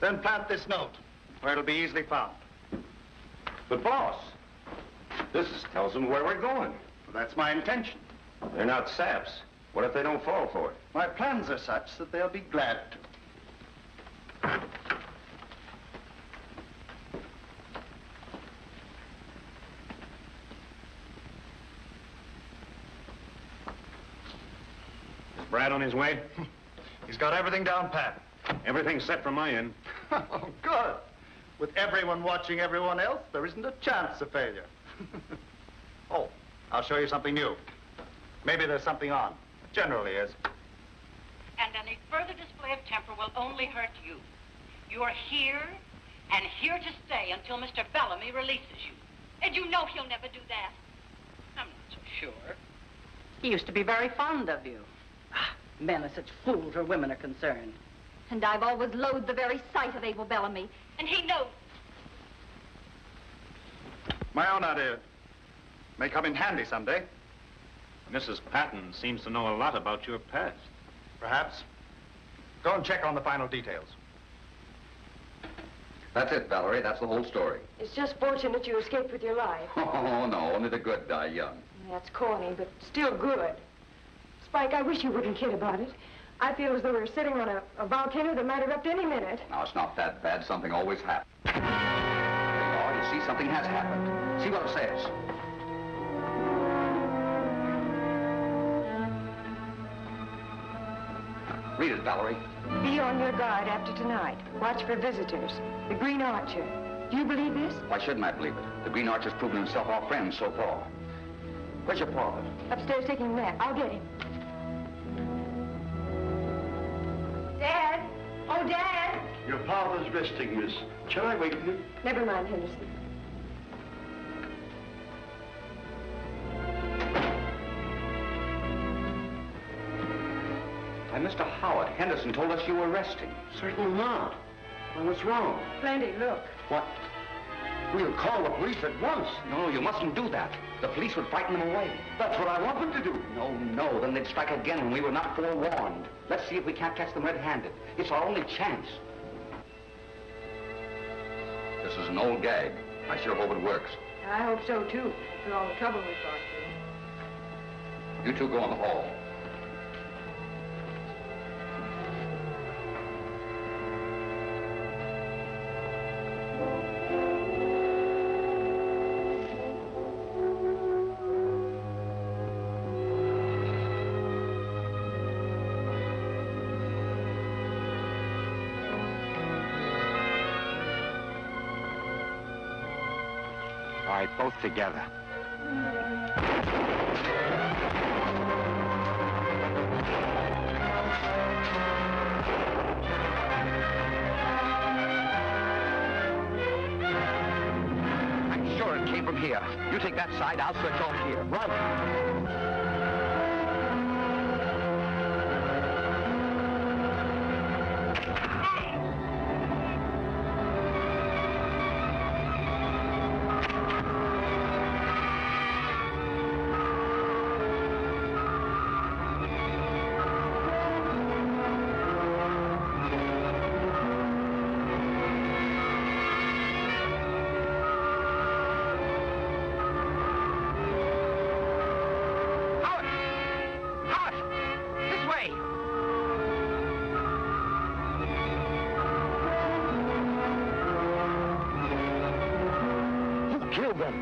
then plant this note where it'll be easily found. But, boss, this tells them where we're going. Well, that's my intention. They're not saps. What if they don't fall for it? My plans are such that they'll be glad to. Is Brad on his way? He's got everything down pat. Everything's set from my end. Oh, good. With everyone watching everyone else, there isn't a chance of failure. Oh, I'll show you something new. Maybe there's something on. Generally is. And any further display of temper will only hurt you. You're here, and here to stay until Mr. Bellamy releases you. And you know he'll never do that. I'm not so sure. He used to be very fond of you. Men are such fools where women are concerned. And I've always loathed the very sight of Abel Bellamy. And he knows. My own idea. May come in handy someday. Mrs. Patton seems to know a lot about your past. Perhaps. Go and check on the final details. That's it, Valerie. That's the whole story. It's just fortunate you escaped with your life. Oh, no. Only the good die young. That's corny, but still good. Spike, I wish you wouldn't kid about it. I feel as though we were sitting on a volcano that might erupt any minute. Now, it's not that bad. Something always happens. There you are. You see, something has happened. See what it says. Read it, Valerie. Be on your guard after tonight. Watch for visitors. The Green Archer. Do you believe this? Why shouldn't I believe it? The Green Archer's proven himself our friend so far. Where's your father? Upstairs taking a nap. I'll get him. Dad! Oh, Dad! Your father's resting, miss. Shall I wake him? Never mind, Henderson. Why, Mr. Howard, Henderson told us you were resting. Certainly not. Well, what's wrong? Plenty, look. What? We'll call the police at once. No, you mustn't do that. The police would frighten them away. That's what I want them to do. No, then they'd strike again when we were not forewarned. Let's see if we can't catch them red-handed. It's our only chance. This is an old gag. I sure hope it works. I hope so, too, for all the trouble we've gone through. You two go in the hall. All right, both together. I'm sure it came from here. You take that side, I'll switch off here. Run!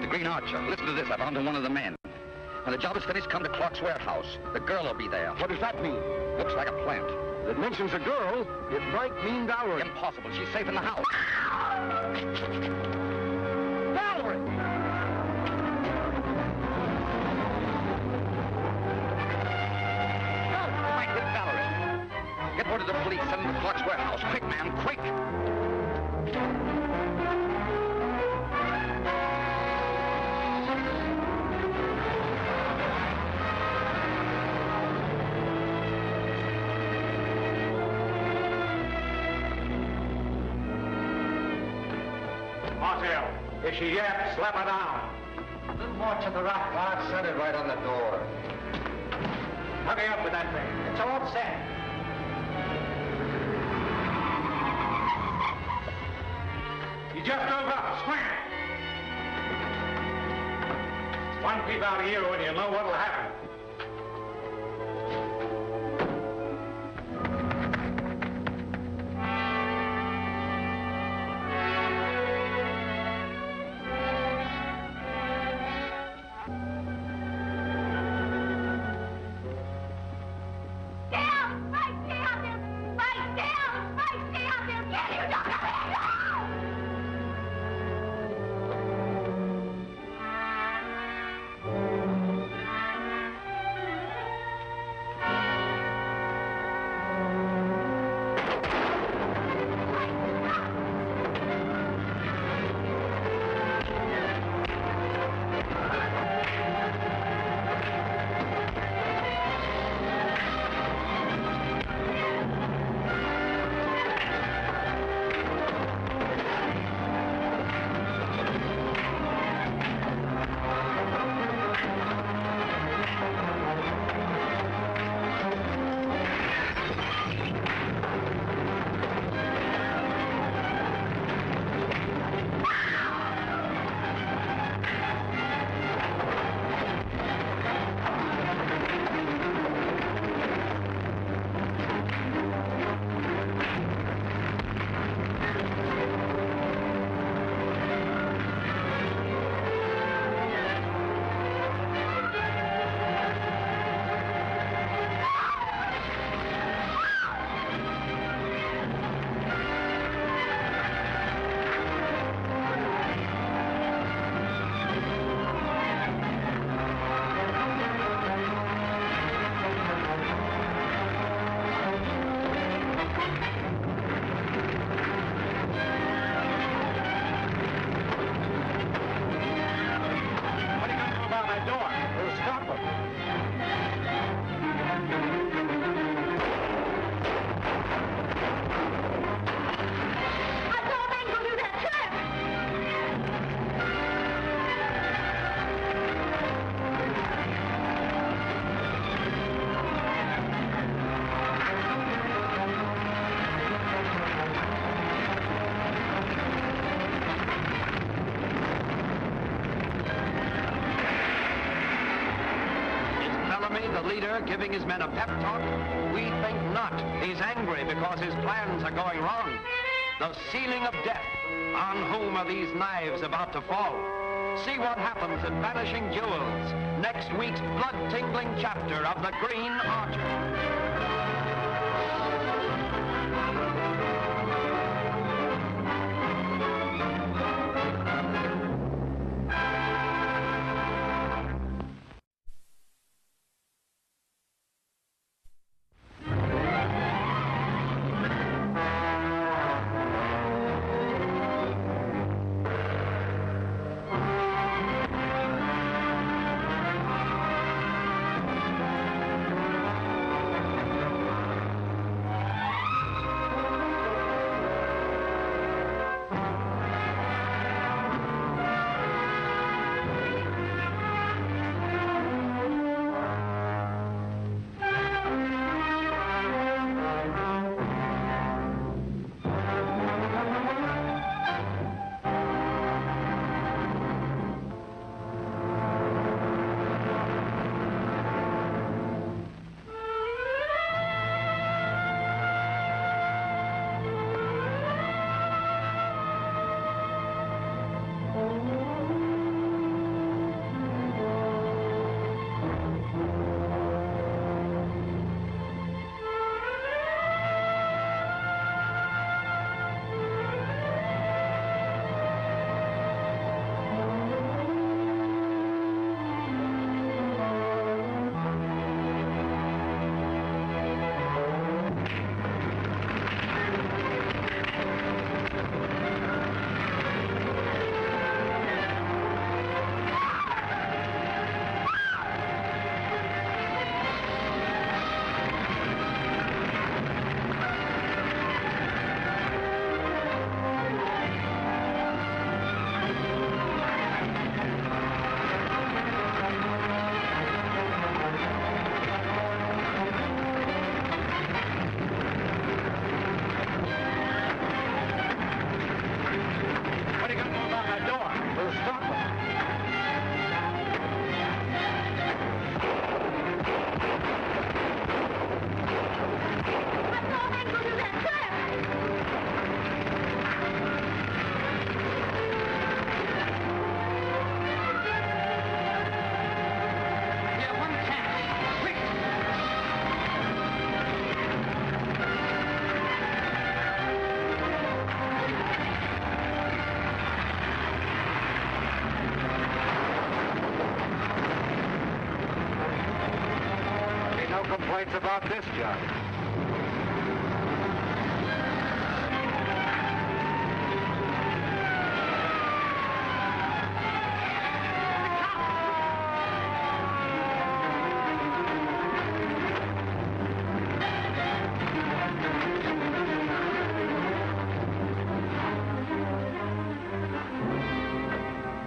The Green Archer. Listen to this. I found one of the men. When the job is finished, come to Clark's warehouse. The girl will be there. What does that mean? Looks like a plant. It mentions a girl. It might mean Valerie. Impossible. She's safe in the house. Valerie! It might hit Valerie. Get word to the police. Send them to Clark's warehouse. Quick, man. Quick! If she yaps, slap her down. A little more to the right. I'll set it right on the door. Hurry up with that thing. It's all set. You just drove up. Swing it. One peep out of you and you'll know what'll happen. that door. We'll stop him. Giving his men a pep talk? We think not. He's angry because his plans are going wrong. The ceiling of death. On whom are these knives about to fall? See what happens in Vanishing Jewels, next week's blood-tingling chapter of The Green Archer. Complaints about this job.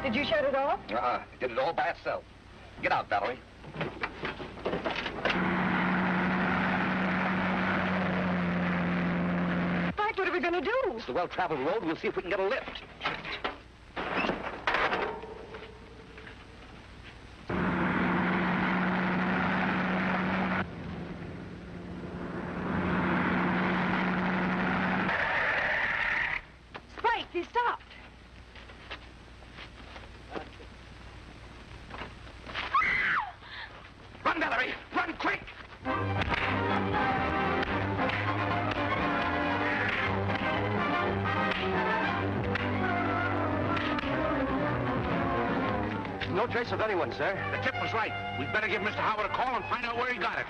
Did you shut it off? It did it all by itself. Get out, Valerie. What are we going to do? It's the well-traveled road. We'll see if we can get a lift. Spike, he stopped. Run, Valerie! Run, quick! No trace of anyone, sir. The tip was right. We'd better give Mr. Howard a call and find out where he got it.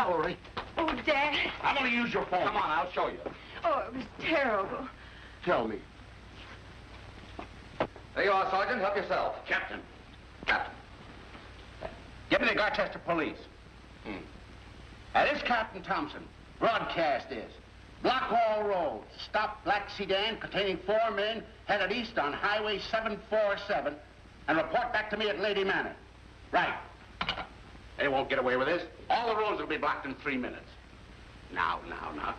Valerie. Oh, Dad. I'm going to use your phone. Come on, I'll show you. Oh, it was terrible. Tell me. There you are, Sergeant. Help yourself. Captain. Captain. Give me the Garchester police. This is Captain Thompson. Broadcast is. Blockwall Road. Stop black sedan containing 4 men headed east on Highway 747 and report back to me at Lady Manor. Right. They won't get away with this. All the roads will be blocked in 3 minutes. Now,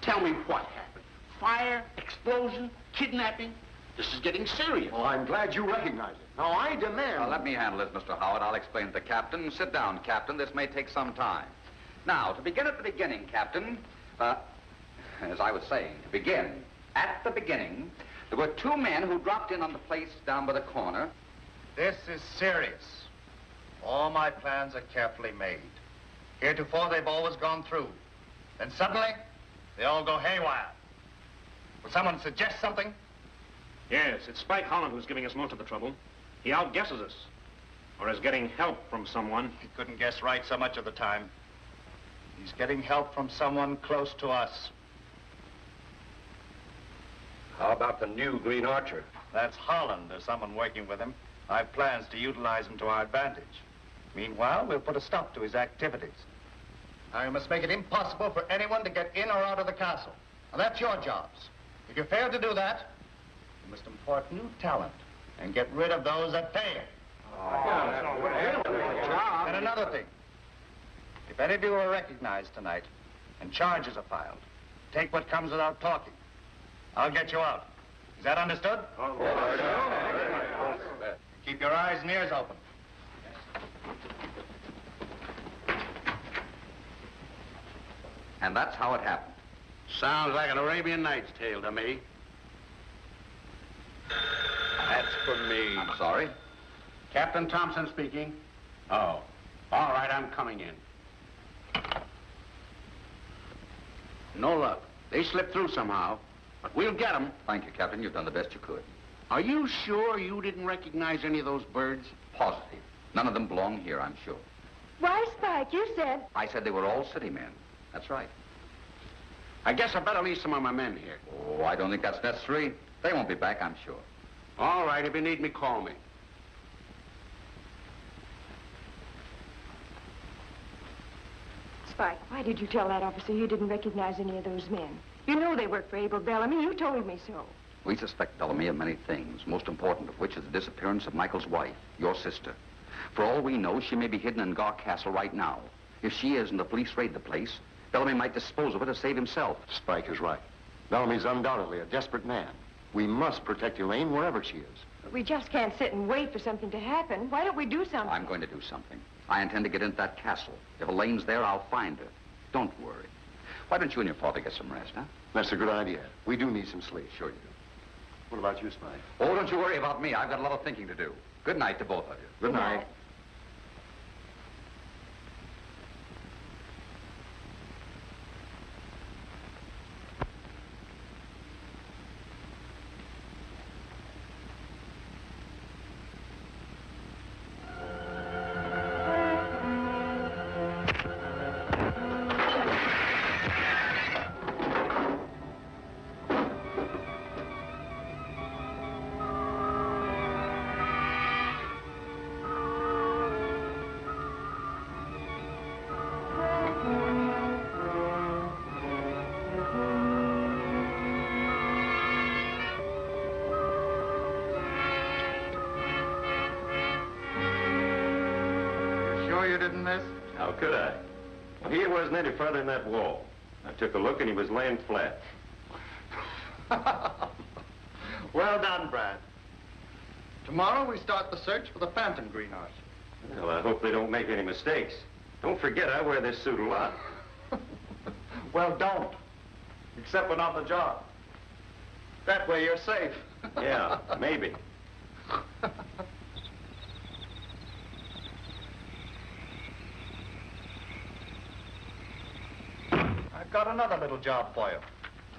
tell me what happened. Fire, explosion, kidnapping? This is getting serious. Well, I'm glad you recognize it. Now, I demand... Let me handle this, Mr. Howard. I'll explain to the captain. Sit down, Captain. This may take some time. Now, to begin at the beginning, Captain, as I was saying, to begin at the beginning, there were 2 men who dropped in on the place down by the corner. This is serious. All my plans are carefully made. Heretofore, they've always gone through. Then suddenly, they all go haywire. Will someone suggest something? Yes, it's Spike Holland who's giving us most of the trouble. He outguesses us. Or is getting help from someone. He couldn't guess right so much of the time. He's getting help from someone close to us. How about the new Green Archer? That's Holland. There's someone working with him. I have plans to utilize him to our advantage. Meanwhile, we'll put a stop to his activities. Now, you must make it impossible for anyone to get in or out of the castle. Now, that's your jobs. If you fail to do that, you must import new talent and get rid of those that fail. And another thing. If any of you are recognized tonight and charges are filed, take what comes without talking. I'll get you out. Is that understood? Keep your eyes and ears open. And that's how it happened. Sounds like an Arabian Nights tale to me. That's for me. I'm sorry. Captain Thompson speaking. Oh, all right, I'm coming in. No luck. They slipped through somehow, but we'll get them. Thank you, Captain. You've done the best you could. Are you sure you didn't recognize any of those birds? Positive. None of them belong here, I'm sure. Why, Spike, you said... I said they were all city men. That's right. I guess I better leave some of my men here. Oh, I don't think that's necessary. They won't be back, I'm sure. All right, if you need me, call me. Spike, why did you tell that officer you didn't recognize any of those men? You know they work for Abel Bellamy. You told me so. We suspect Bellamy of many things, most important of which is the disappearance of Michael's wife, your sister. For all we know, she may be hidden in Gar Castle right now. If she is and the police raid the place, Bellamy might dispose of her to save himself. Spike is right. Bellamy's undoubtedly a desperate man. We must protect Elaine wherever she is. But we just can't sit and wait for something to happen. Why don't we do something? I'm going to do something. I intend to get into that castle. If Elaine's there, I'll find her. Don't worry. Why don't you and your father get some rest, huh? That's a good idea. We do need some sleep. Sure you do. What about you, Spike? Oh, don't you worry about me. I've got a lot of thinking to do. Good night to both of you. Good night. You didn't miss? How could I? He wasn't any further than that wall. I took a look and he was laying flat. Well done, Brad. Tomorrow we start the search for the phantom Green Archer. Well, I hope they don't make any mistakes. Don't forget, I wear this suit a lot. Well, don't. Except when on the job. That way you're safe. Yeah, maybe. I've got another little job for you.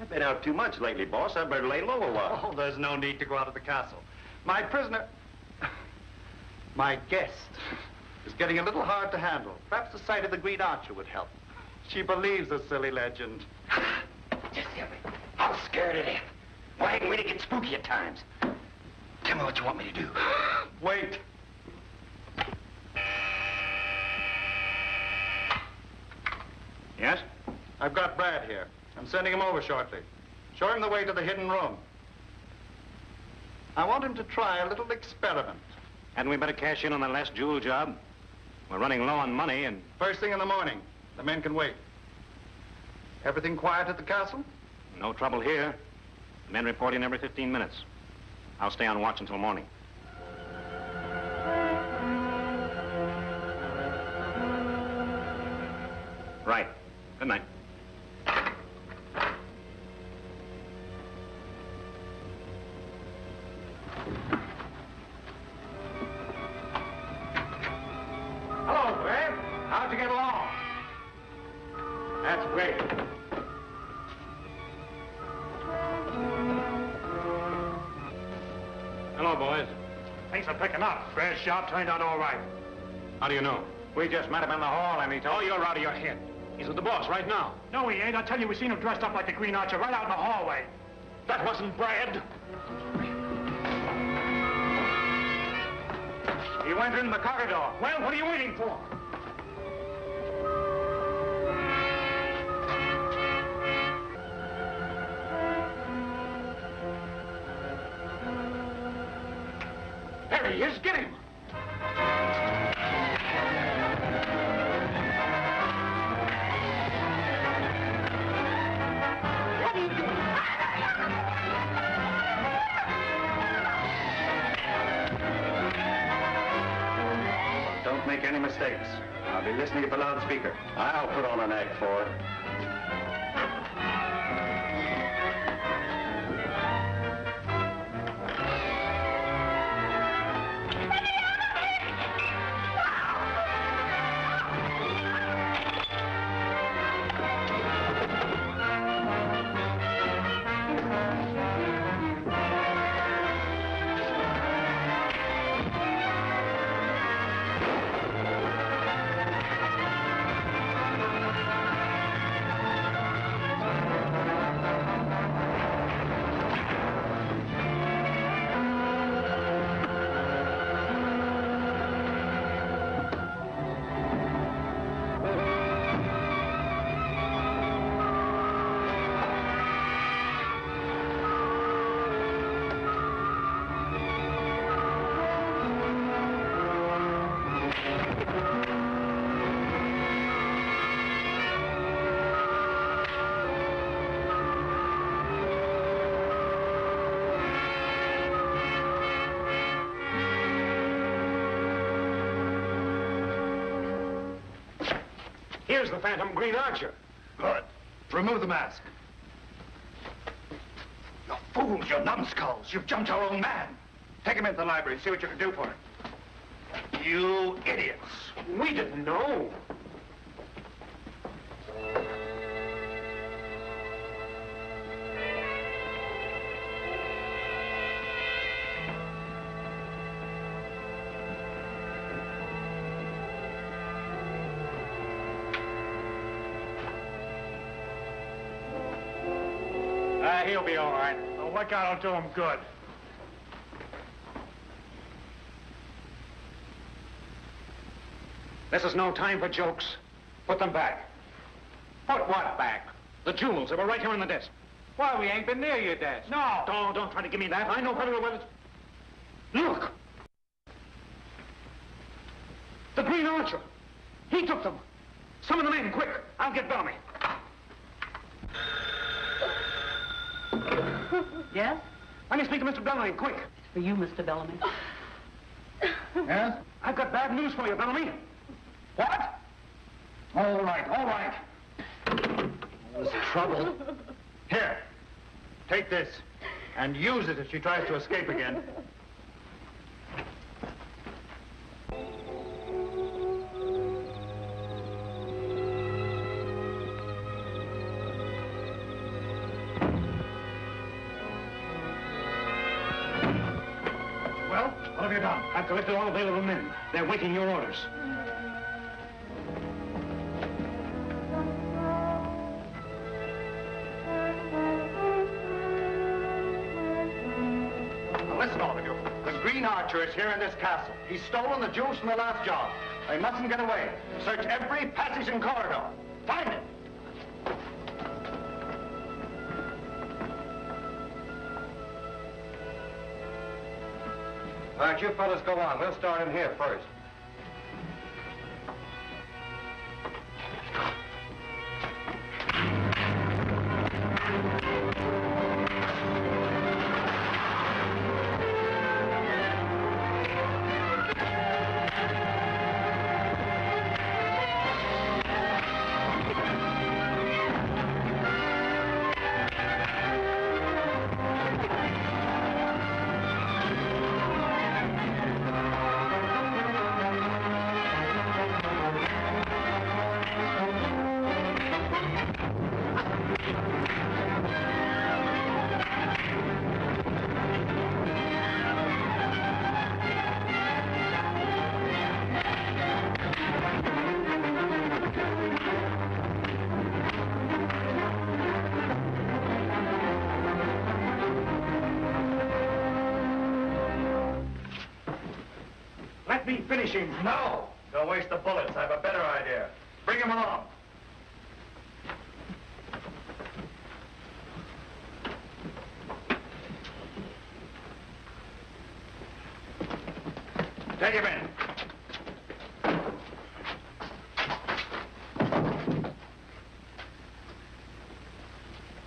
I've been out too much lately, boss. I better lay low a while. Oh, there's no need to go out of the castle. My prisoner, my guest, is getting a little hard to handle. Perhaps the sight of the Green Archer would help. She believes the silly legend. Just hear me. I'm scared of death. Why ain't we to get spooky at times? Tell me what you want me to do. Wait. Yes? I've got Brad here. I'm sending him over shortly. Show him the way to the hidden room. I want him to try a little experiment. Hadn't we better cash in on the last jewel job? We're running low on money and... First thing in the morning. The men can wait. Everything quiet at the castle? No trouble here. Men report in every 15 minutes. I'll stay on watch until morning. Right. Good night. Hello, Brad. How'd you get along? That's great. Hello, boys. Things are picking up. Brad's shot turned out all right. How do you know? We just met him in the hall, and he told... Oh, you're out of your head. He's with the boss right now. No, he ain't. I tell you, we seen him dressed up like the Green Archer right out in the hallway. That wasn't Brad. He went in the corridor. Well, what are you waiting for? There he is. Get him. What are you doing? Don't make any mistakes. I'll be listening at the loudspeaker. I'll put on an act for it. Here's the Phantom Green Archer. Good. Remove the mask. You fools, you numbskulls. You've jumped our own man. Take him into the library and see what you can do for him. You idiots. We didn't know. He'll be all right. The workout will do him good. This is no time for jokes. Put them back. Put what back? The jewels, they were right here on the desk. Why, we ain't been near your desk. No. Don't try to give me that. I know very well whether it's... Look! The Green Archer. He took them. Summon the men, quick. I'll get Bellamy. Yes? Let me speak to Mr. Bellamy, quick. For you, Mr. Bellamy. Yes? I've got bad news for you, Bellamy. What? All right, all right. There's trouble. Here, take this and use it if she tries to escape again. Well, what have you done? I've collected all available men. They're waiting your orders. Archer is here in this castle. He's stolen the jewels from the last job. They mustn't get away. Search every passage and corridor. Find him. All right, you fellas go on. We'll start in here first. Let me finish him. No! Don't waste the bullets. I have a better idea. Bring him along. Take him in.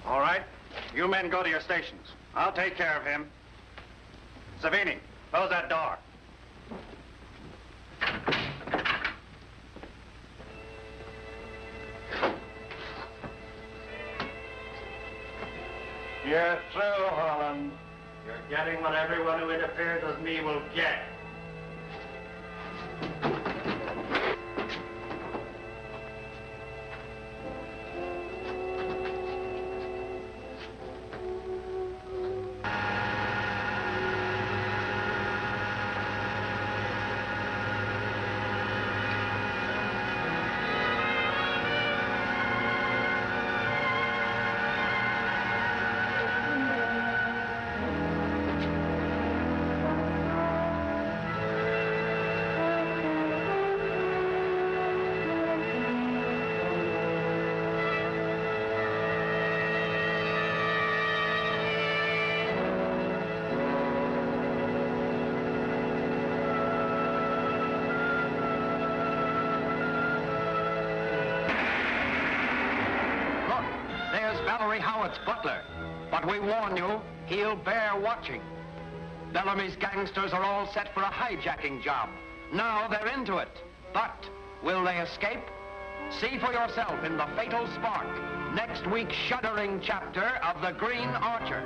All right. You men go to your stations. I'll take care of him. Savini, close that door. You're through, Holland. You're getting what everyone who interferes with me will get. Howard's butler. But we warn you, he'll bear watching. Bellamy's gangsters are all set for a hijacking job. Now they're into it. But will they escape? See for yourself in The Fatal Spark, next week's shuddering chapter of The Green Archer.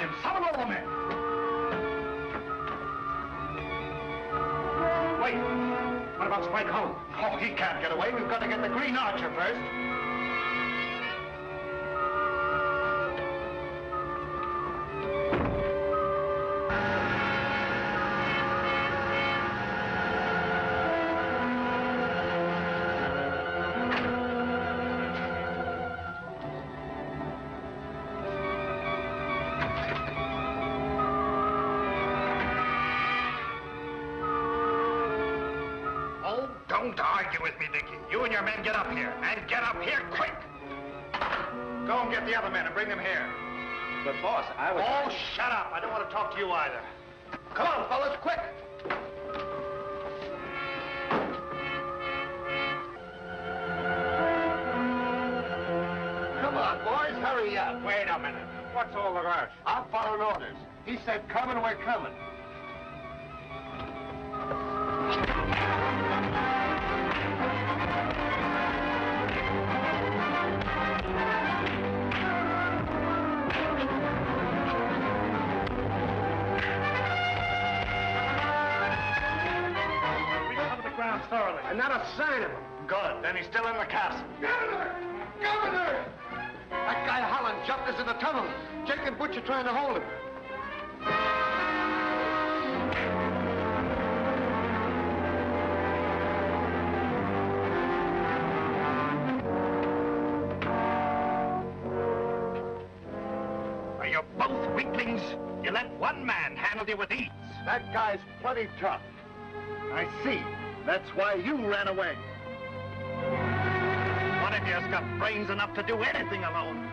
him! Summon all the men! Wait. What about Spike Holland? Oh, he can't get away. We've got to get the Green Archer first. Don't argue with me, Nicky. You and your men get up here. And get up here quick! Go and get the other men and bring them here. But, boss, I was... Oh, shut up. I don't want to talk to you either. Come on, fellas, quick! Come on, boys, hurry up. Wait a minute. What's all the rush? I'm following orders. He said coming, we're coming. Thoroughly. And not a sign of him. Good. Then he's still in the castle. Governor! Governor! That guy Holland jumped us in the tunnel. Jake and Butch are trying to hold him. Are you both weaklings? You let one man handle you with ease. That guy's plenty tough. I see. That's why you ran away. One of you's got brains enough to do anything alone.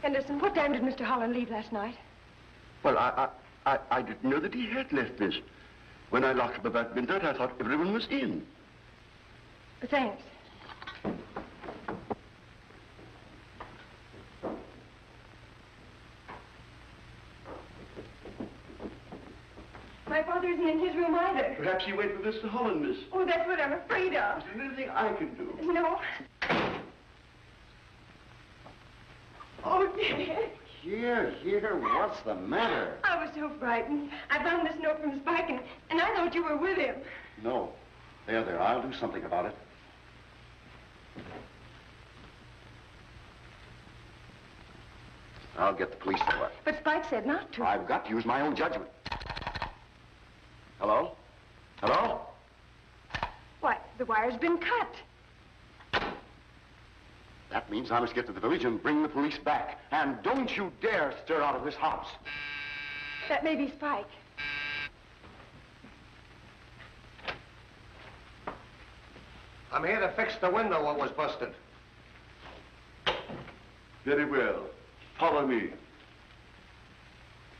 Henderson, what time did Mr. Holland leave last night? Well, I didn't know that he had left this. When I locked up about midnight, I thought everyone was in. Thanks. My father isn't in his room either. Perhaps he went with Mr. Holland, miss. Oh, that's what I'm afraid of. Is there anything I can do? No. Oh, dear. Here, what's the matter? I was so frightened. I found this note from Spike, and I thought you were with him. No. There, I'll do something about it. I'll get the police to work. But Spike said not to. I've got to use my own judgment. Hello? Hello? Why, the wire's been cut. That means I must get to the village and bring the police back. And don't you dare stir out of this house. That may be Spike. I'm here to fix the window what was busted. Very well. Follow me.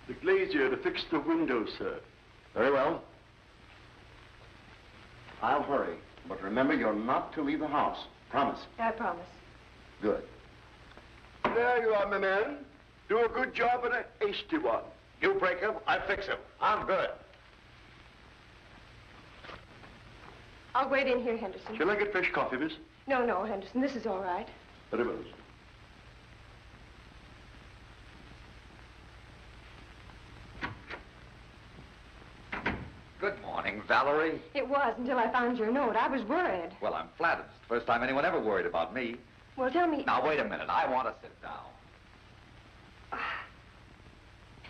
The glazier to fix the window, sir. Very well. I'll hurry. But remember, you're not to leave the house. Promise. I promise. Good. There you are, my man. Do a good job and a hasty one. You break him, I fix him. I'm good. I'll wait in here, Henderson. Shall I get fresh coffee, miss? No, Henderson, this is all right. Very well. Good morning, Valerie. It was until I found your note. I was worried. Well, I'm flattered. It's the first time anyone ever worried about me. Well, tell me... Now, wait a minute. I want to sit down.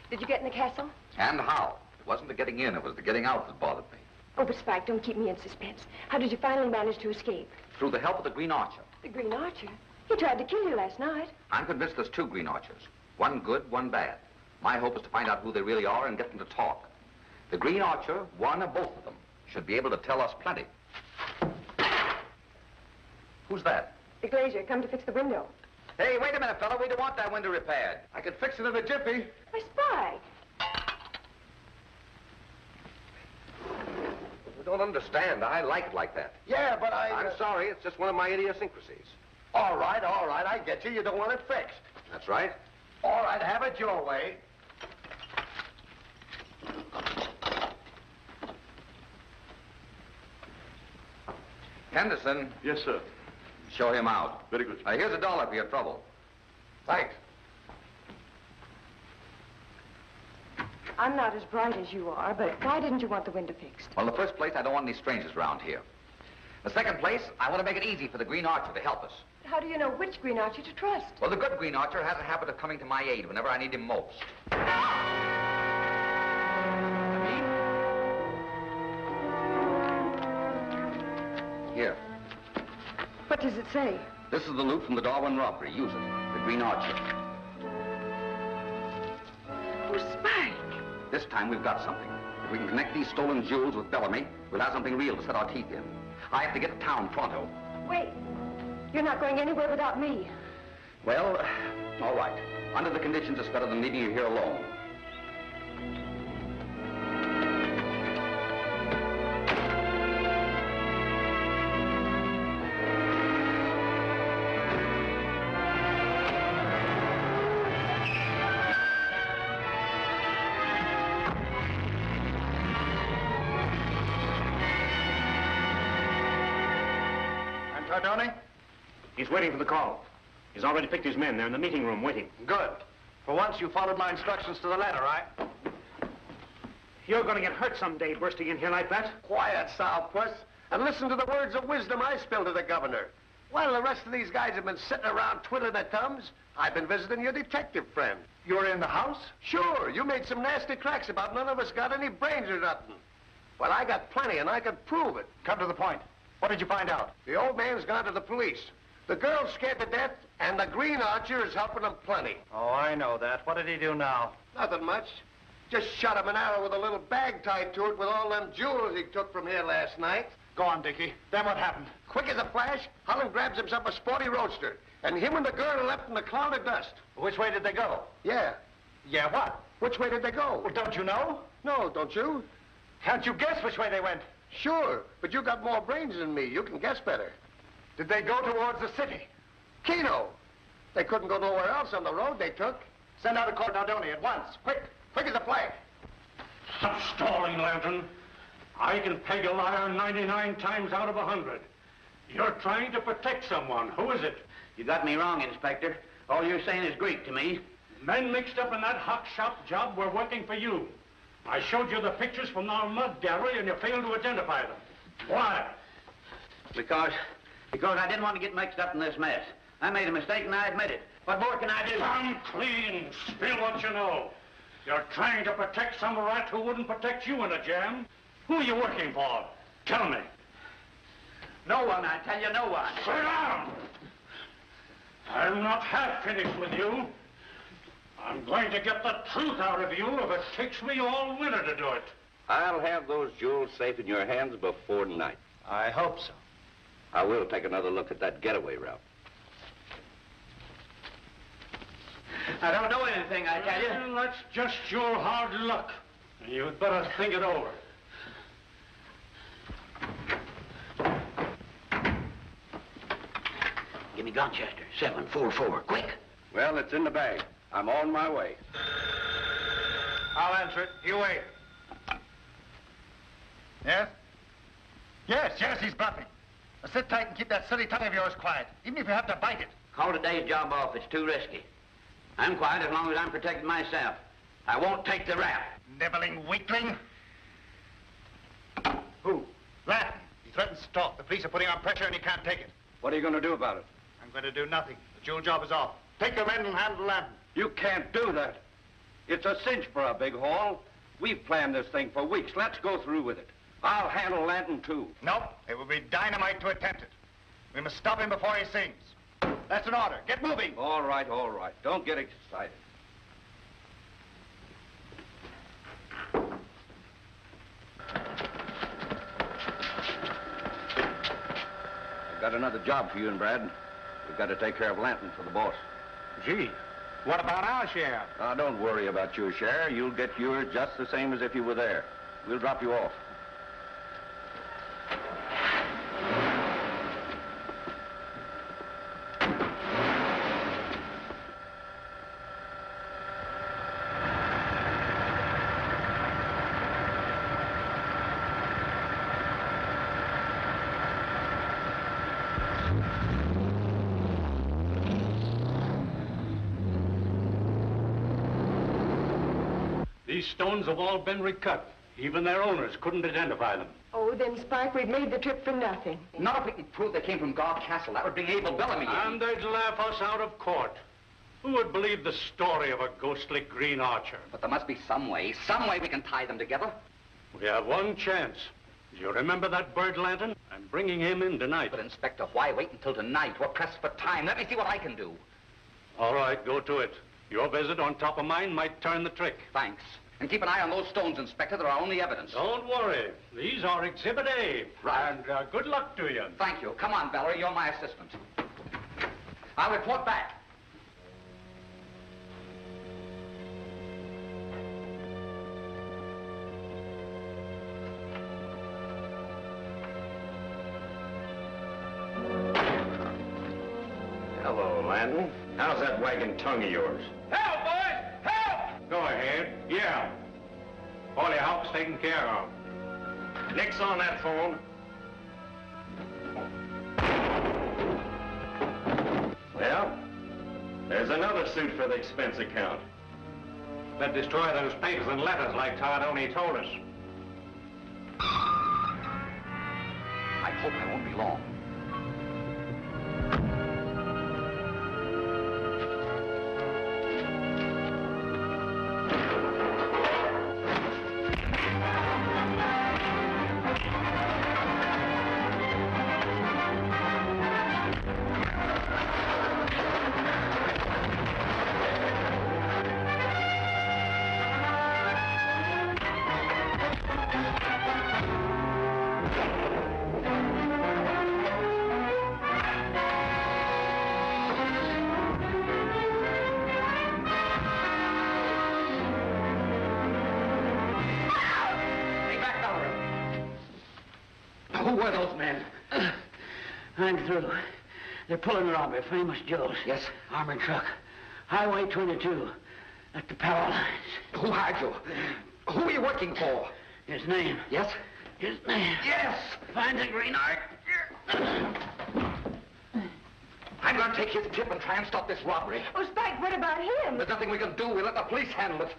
Did you get in the castle? And how? It wasn't the getting in, it was the getting out that bothered me. Oh, but Spike, don't keep me in suspense. How did you finally manage to escape? Through the help of the Green Archer. The Green Archer? He tried to kill you last night. I'm convinced there's two Green Archers. One good, one bad. My hope is to find out who they really are and get them to talk. The Green Archer, one or both of them, should be able to tell us plenty. Who's that? The glazier, come to fix the window. Hey, wait a minute, fella. We don't want that window repaired. I can fix it in a jiffy. Why, Spike. don't understand. I like it like that. Yeah, but I'm sorry. It's just one of my idiosyncrasies. All right, I get you. You don't want it fixed. That's right. All right, have it your way. Henderson. Yes, sir. Show him out. Very good. Here's $1 for your trouble. Thanks. I'm not as bright as you are, but why didn't you want the window fixed? Well, in the first place, I don't want any strangers around here. In the second place, I want to make it easy for the Green Archer to help us. How do you know which Green Archer to trust? Well, the good Green Archer has a habit of coming to my aid whenever I need him most. Here. What does it say? This is the loot from the Darwin robbery. Use it. The Green Archer. Oh, Spike. This time we've got something. If we can connect these stolen jewels with Bellamy, we'll have something real to set our teeth in. I have to get to town pronto. Wait. You're not going anywhere without me. Well, all right. Under the conditions, it's better than leaving you here alone. He's waiting for the call. He's already picked his men. They're in the meeting room waiting. Good. For once, you followed my instructions to the letter, right? You're going to get hurt someday bursting in here like that. Quiet, Sourpuss, and listen to the words of wisdom I spilled to the governor. While the rest of these guys have been sitting around twiddling their thumbs, I've been visiting your detective friend. You're in the house? Sure. You made some nasty cracks about none of us got any brains or nothing. Well, I got plenty, and I could prove it. Come to the point. What did you find out? The old man's gone to the police. The girl's scared to death, and the Green Archer is helping him plenty. Oh, I know that. What did he do now? Nothing much. Just shot him an arrow with a little bag tied to it with all them jewels he took from here last night. Go on, Dickie. Then what happened? Quick as a flash, Holland grabs himself a sporty roadster, and him and the girl are left in a cloud of dust. Which way did they go? Yeah. Yeah, what? Which way did they go? Well, don't you know? No, don't you? Can't you guess which way they went? Sure, but you got more brains than me. You can guess better. Did they go towards the city? Keno. They couldn't go nowhere else on the road they took. Send out a call to Aldoni at once. Quick. Quick as a flag. Stop stalling, Lantern. I can peg a liar 99 times out of 100. You're trying to protect someone. Who is it? You got me wrong, Inspector. All you're saying is Greek to me. Men mixed up in that hock shop job were working for you. I showed you the pictures from our mud gallery, and you failed to identify them. Why? Because I didn't want to get mixed up in this mess. I made a mistake, and I admit it. What more can I do? Come clean. Spill what you know. You're trying to protect some rat who wouldn't protect you in a jam. Who are you working for? Tell me. No one, I tell you, no one. Sit down. I'm not half finished with you. I'm going to get the truth out of you if it takes me all winter to do it. I'll have those jewels safe in your hands before night. I hope so. I will take another look at that getaway route. I don't know anything, I tell you. Well, that's just your hard luck. You'd better think it over. Give me Gloucester, 744, quick. Well, it's in the bag. I'm on my way. I'll answer it. You wait. Yes? Yes, he's bluffing. Now sit tight and keep that silly tongue of yours quiet, even if you have to bite it. Call today's job off. It's too risky. I'm quiet as long as I'm protecting myself. I won't take the rap. Nibbling weakling. Who? Latin. He threatens to talk. The police are putting on pressure and he can't take it. What are you going to do about it? I'm going to do nothing. The jewel job is off. Take your men and handle Latin. You can't do that. It's a cinch for a big haul. We've planned this thing for weeks. Let's go through with it. I'll handle Lanton, too. Nope. It would be dynamite to attempt it. We must stop him before he sings. That's an order. Get moving. All right, all right. Don't get excited. I've got another job for you and Brad. We've got to take care of Lanton for the boss. Gee, what about our share? Now, don't worry about your share. You'll get yours just the same as if you were there. We'll drop you off. These stones have all been recut. Even their owners couldn't identify them. Oh, then, Spike, we've made the trip for nothing. Not if we can prove they came from Gar Castle. That would bring Abel Bellamy in. And they'd laugh us out of court. Who would believe the story of a ghostly green archer? But there must be some way we can tie them together. We have one chance. Do you remember that bird lantern? I'm bringing him in tonight. But, Inspector, why wait until tonight? We're pressed for time. Let me see what I can do. All right, go to it. Your visit on top of mine might turn the trick. Thanks. And keep an eye on those stones, Inspector. They're our only evidence. Don't worry. These are Exhibit A. Right. And good luck to you. Thank you. Come on, Valerie. You're my assistant. I'll report back. Hello, Landon. How's that wagging tongue of yours? Help, boys! Help! Go ahead. Yeah. All your help's taken care of. Nix on that phone. Well, there's another suit for the expense account. Better destroy those papers and letters like Tardoni told us. I hope I won't be long. Who were those men? I'm through. They're pulling robbery, famous Joe's. Yes? Armored truck. Highway 22. At the power lines. Who hired you? Who are you working for? His name. Yes? His name. Yes! Find the green arc. I'm going to take his tip and try and stop this robbery. Oh, Spike, what about him? There's nothing we can do. We'll let the police handle it.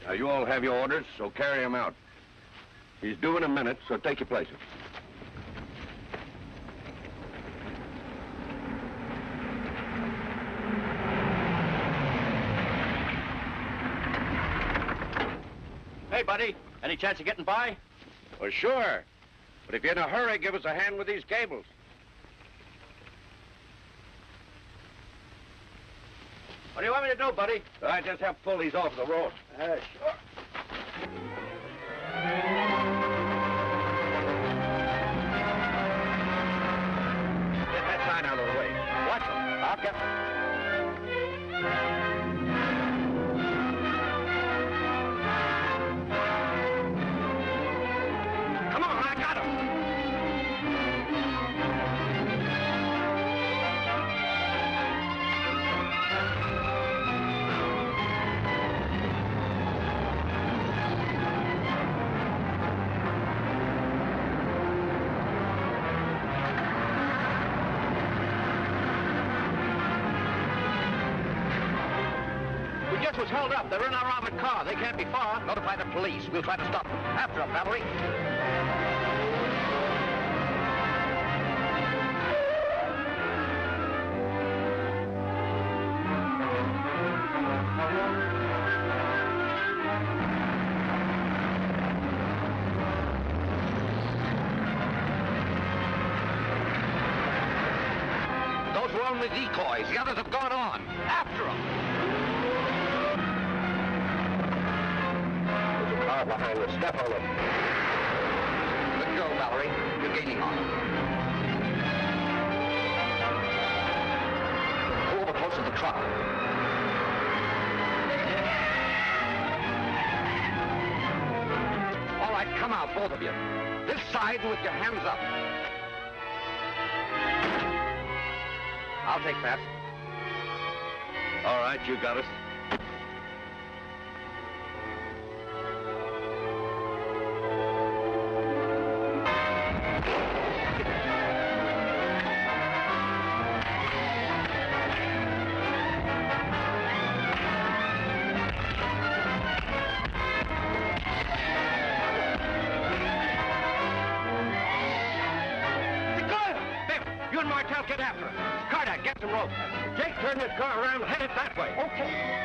Now, you all have your orders, so carry him out. He's due in a minute, so take your places. Hey, buddy, any chance of getting by? Well, sure. But if you're in a hurry, give us a hand with these cables. What do you want me to do, buddy? I just help pull these off the road. Sure. Get that sign out of the way. Watch him. I'll get... Come on, I got him. Was held up. They're in our armored car. They can't be far. Notify the police. We'll try to stop them. After them, Valerie. Those were only decoys. The others have gone on. After them. Car behind us. Step on it. Good go, Valerie. You're gaining on them. Go over close to the truck. All right, come out, both of you. This side and with your hands up. I'll take that. All right, you got us. and Martel get after it. Carter, get some rope. Jake, turn this car around, head it that way. Okay.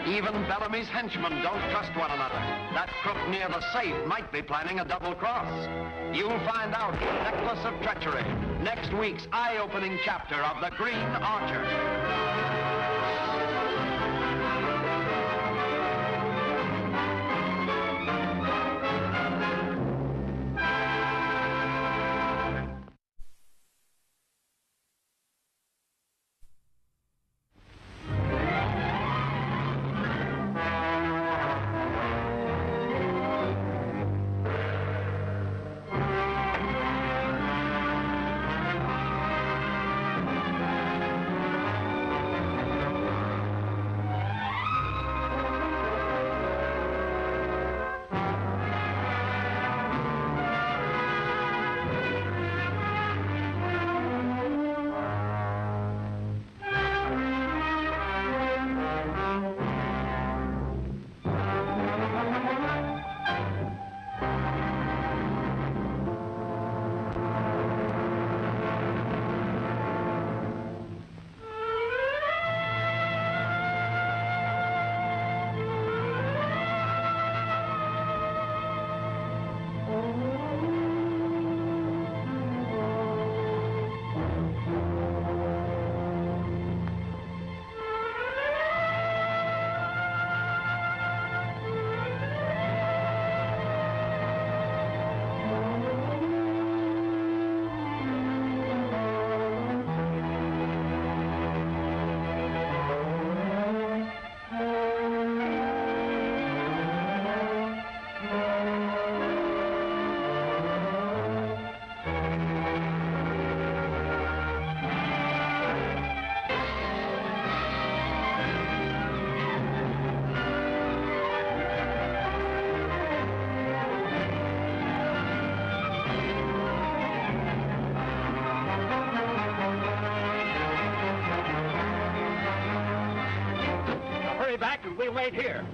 Even Bellamy's henchmen don't trust one another. That crook near the safe might be planning a double cross. You'll find out the necklace of treachery. Next week's eye-opening chapter of The Green Archer. Back and we'll wait here.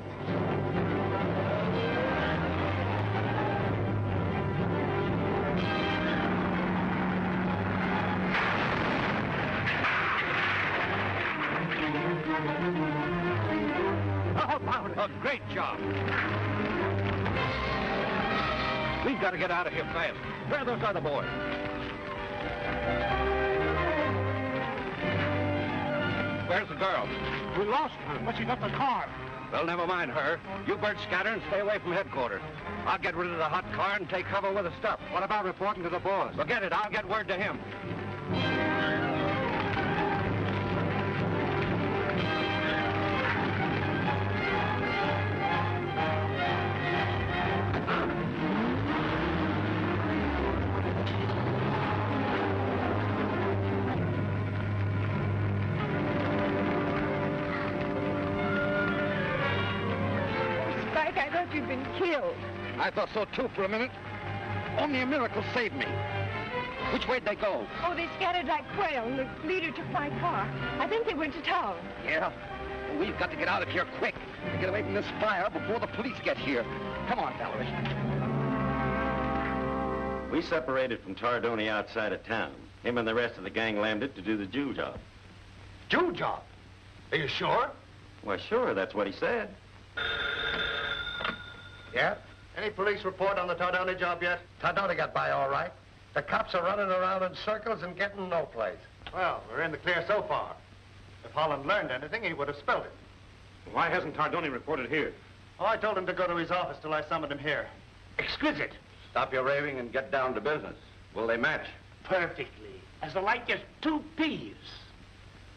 How about it? A great job. We've got to get out of here fast. Where are those other boys? Where's the girl? We lost her, but she got the car. Well, never mind her. You birds scatter and stay away from headquarters. I'll get rid of the hot car and take cover with the stuff. What about reporting to the boss? Forget it. I'll get word to him. I thought you'd been killed. I thought so, too, for a minute. Only a miracle saved me. Which way'd they go? Oh, they scattered like quail, and the leader took my car. I think they went to town. Yeah? Well, we've got to get out of here quick and get away from this fire before the police get here. Come on, Valerie. We separated from Tardoni outside of town. Him and the rest of the gang landed to do the Jew job. Jew job? Are you sure? Well, sure, that's what he said. Yeah? Any police report on the Tardoni job yet? Tardoni got by all right. The cops are running around in circles and getting no place. Well, we're in the clear so far. If Holland learned anything, he would have spilled it. Why hasn't Tardoni reported here? Oh, I told him to go to his office till I summoned him here. Exquisite. Stop your raving and get down to business. Will they match? Perfectly. As like as two peas.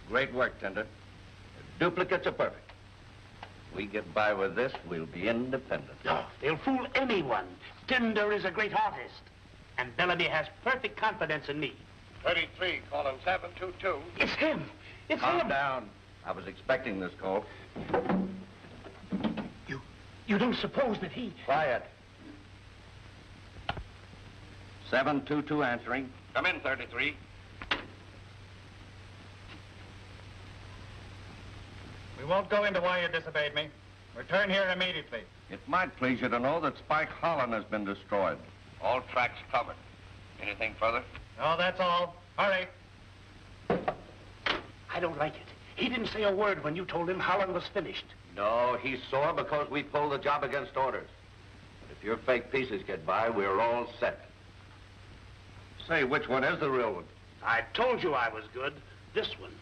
Great work, Tender. Duplicates are perfect. We get by with this, we'll be independent. No, they'll fool anyone. Tinder is a great artist. And Bellamy has perfect confidence in me. 33, calling 722. It's him. It's Calm him. down. I was expecting this call. You don't suppose that he... Quiet. 722 answering. Come in, 33. We won't go into why you disobeyed me. Return here immediately. It might please you to know that Spike Holland has been destroyed. All tracks covered. Anything further? No, that's all. Hurry. I don't like it. He didn't say a word when you told him Holland was finished. No, he's sore because we pulled the job against orders. But if your fake pieces get by, we're all set. Say, which one is the real one? I told you I was good. This one.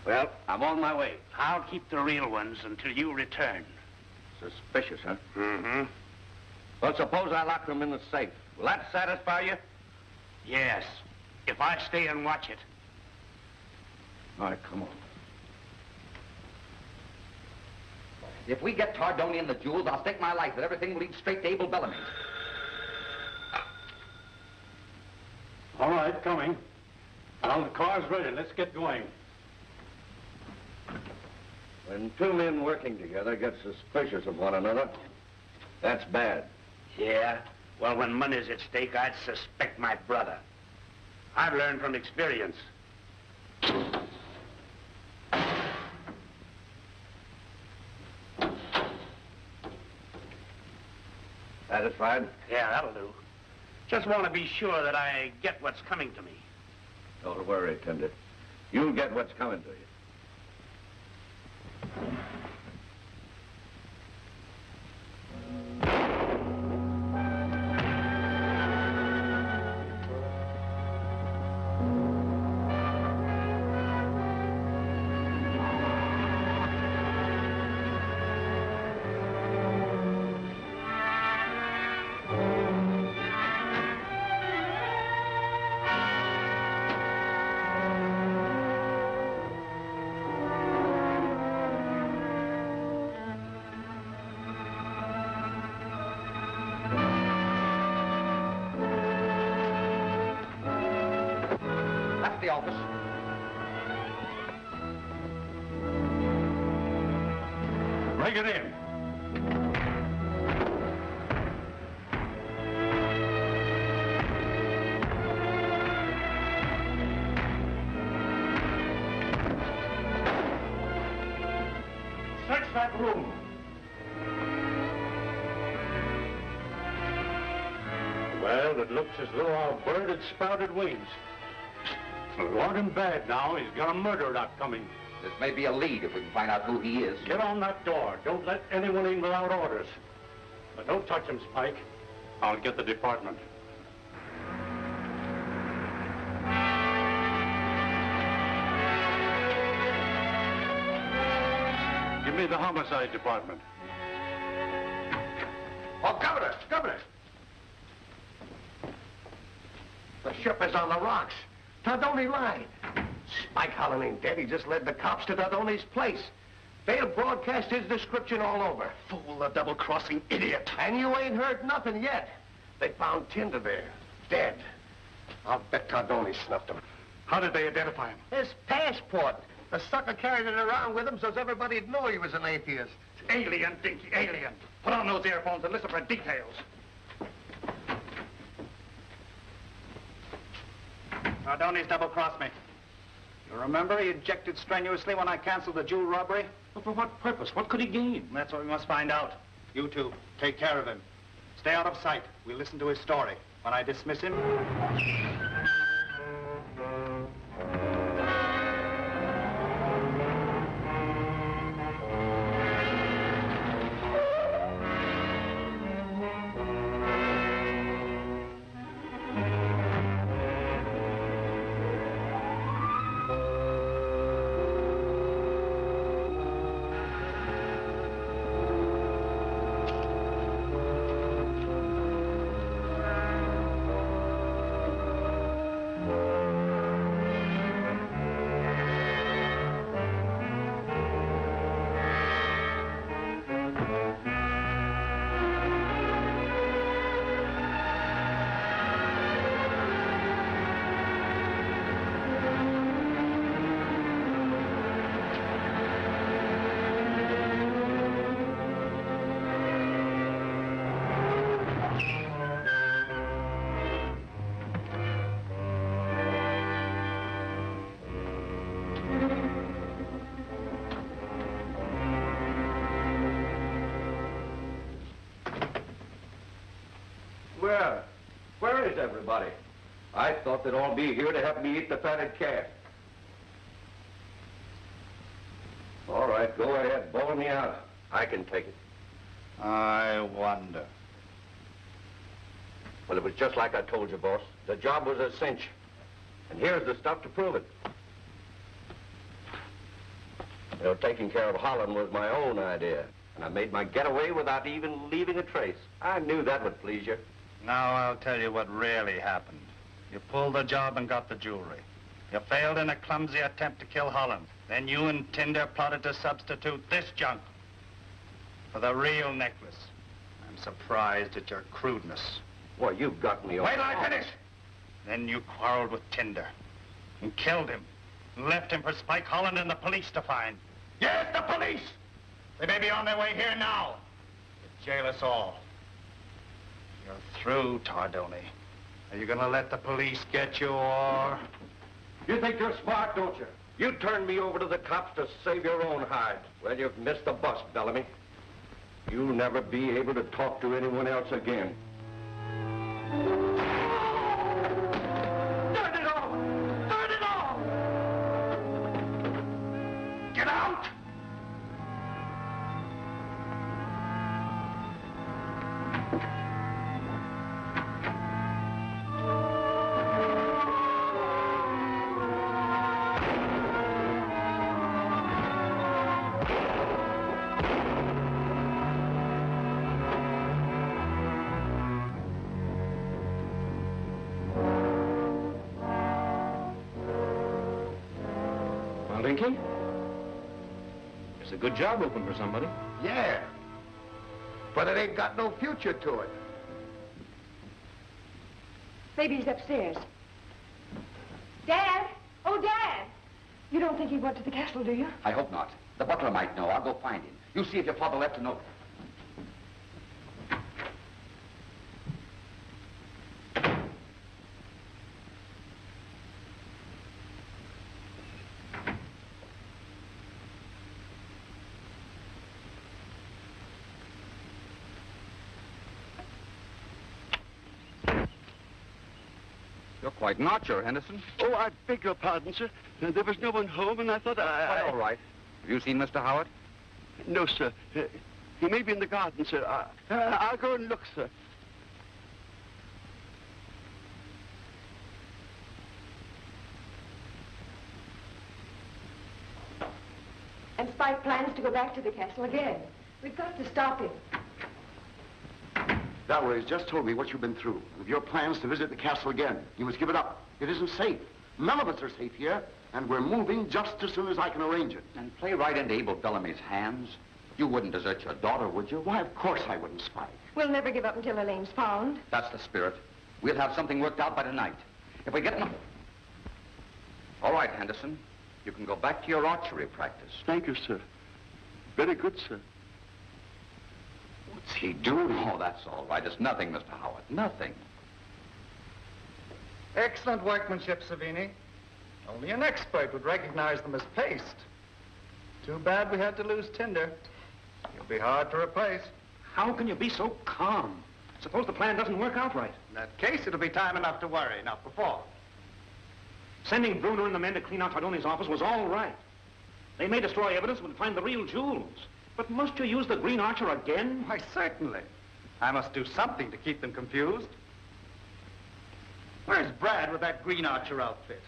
Well, I'm on my way. I'll keep the real ones until you return. Suspicious, huh? Mm-hmm. Well, suppose I lock them in the safe. Will that satisfy you? Yes, if I stay and watch it. All right, come on. If we get Tardoni and the jewels, I'll stake my life that everything will lead straight to Abel Bellamy's. All right, coming. Well, the car's ready. Let's get going. When two men working together get suspicious of one another, that's bad. Yeah? Well, when money's at stake, I'd suspect my brother. I've learned from experience. Satisfied? Yeah, that'll do. Just want to be sure that I get what's coming to me. Don't worry, Tender. You'll get what's coming to you. The office. Bring it in. Search that room. Well, it looks as though our bird had sprouted wings. Lord and bad now, he's got a murder rap coming. This may be a lead if we can find out who he is. Get on that door. Don't let anyone in without orders. But don't touch him, Spike. I'll get the department. Give me the homicide department. Oh, Governor! Governor! The ship is on the rocks. Tardoni lied. Spike Holland ain't dead. He just led the cops to Tardoni's place. They'll broadcast his description all over. Fool, the double-crossing idiot. And you ain't heard nothing yet. They found Tinder there, dead. I'll bet Tardoni snuffed him. How did they identify him? His passport. The sucker carried it around with him so everybody'd know he was an atheist. Alien, Dinky, alien. Put on those earphones and listen for details. Tardoni's double-crossed me. You remember he objected strenuously when I canceled the jewel robbery? Well, for what purpose? What could he gain? That's what we must find out. You two, take care of him. Stay out of sight. We'll listen to his story. When I dismiss him... Where? Where is everybody? I thought they'd all be here to help me eat the fatted calf. All right, go ahead. Bowl me out. I can take it. I wonder. Well, it was just like I told you, boss. The job was a cinch. And here's the stuff to prove it. You know, taking care of Holland was my own idea. And I made my getaway without even leaving a trace. I knew that would please you. Now I'll tell you what really happened. You pulled the job and got the jewelry. You failed in a clumsy attempt to kill Holland. Then you and Tinder plotted to substitute this junk for the real necklace. I'm surprised at your crudeness. Well, you've got me all... Wait till I finish! Then you quarreled with Tinder and killed him and left him for Spike Holland and the police to find. Yes, the police! They may be on their way here now to jail us all. You're through, Tardoni. Are you gonna let the police get you, or... You think you're smart, don't you? You turned me over to the cops to save your own hide. Well, you've missed the bus, Bellamy. You'll never be able to talk to anyone else again. Turn it off! Turn it off! Get out! Dinky? It's a good job open for somebody. Yeah. But it ain't got no future to it. Maybe he's upstairs. Dad! Oh, Dad! You don't think he went to the castle, do you? I hope not. The butler might know. I'll go find him. You see if your father left a note. You're quite an archer, Henderson. Oh, I beg your pardon, sir. There was no one home, and I thought Quite all right. Have you seen Mr. Howard? No, sir. He may be in the garden, sir. I'll go and look, sir. And Spike plans to go back to the castle again. We've got to stop him. Valerie's just told me what you've been through. Of your plans to visit the castle again. You must give it up. It isn't safe. None of us are safe here, and we're moving just as soon as I can arrange it. And play right into Abel Bellamy's hands. You wouldn't desert your daughter, would you? Why, of course I wouldn't, Spike. We'll never give up until Elaine's found. That's the spirit. We'll have something worked out by tonight. If we get... All right, Henderson. You can go back to your archery practice. Thank you, sir. Very good, sir. What's he doing? Oh, that's all right. It's nothing, Mr. Howard. Nothing. Excellent workmanship, Savini. Only an expert would recognize them as paste. Too bad we had to lose Tinder. You'll be hard to replace. How can you be so calm? Suppose the plan doesn't work out right. In that case, it'll be time enough to worry, not before. Sending Bruno and the men to clean out Tardoni's office was all right. They may destroy evidence but find the real jewels. But must you use the Green Archer again? Why, certainly. I must do something to keep them confused. Where's Brad with that Green Archer outfit?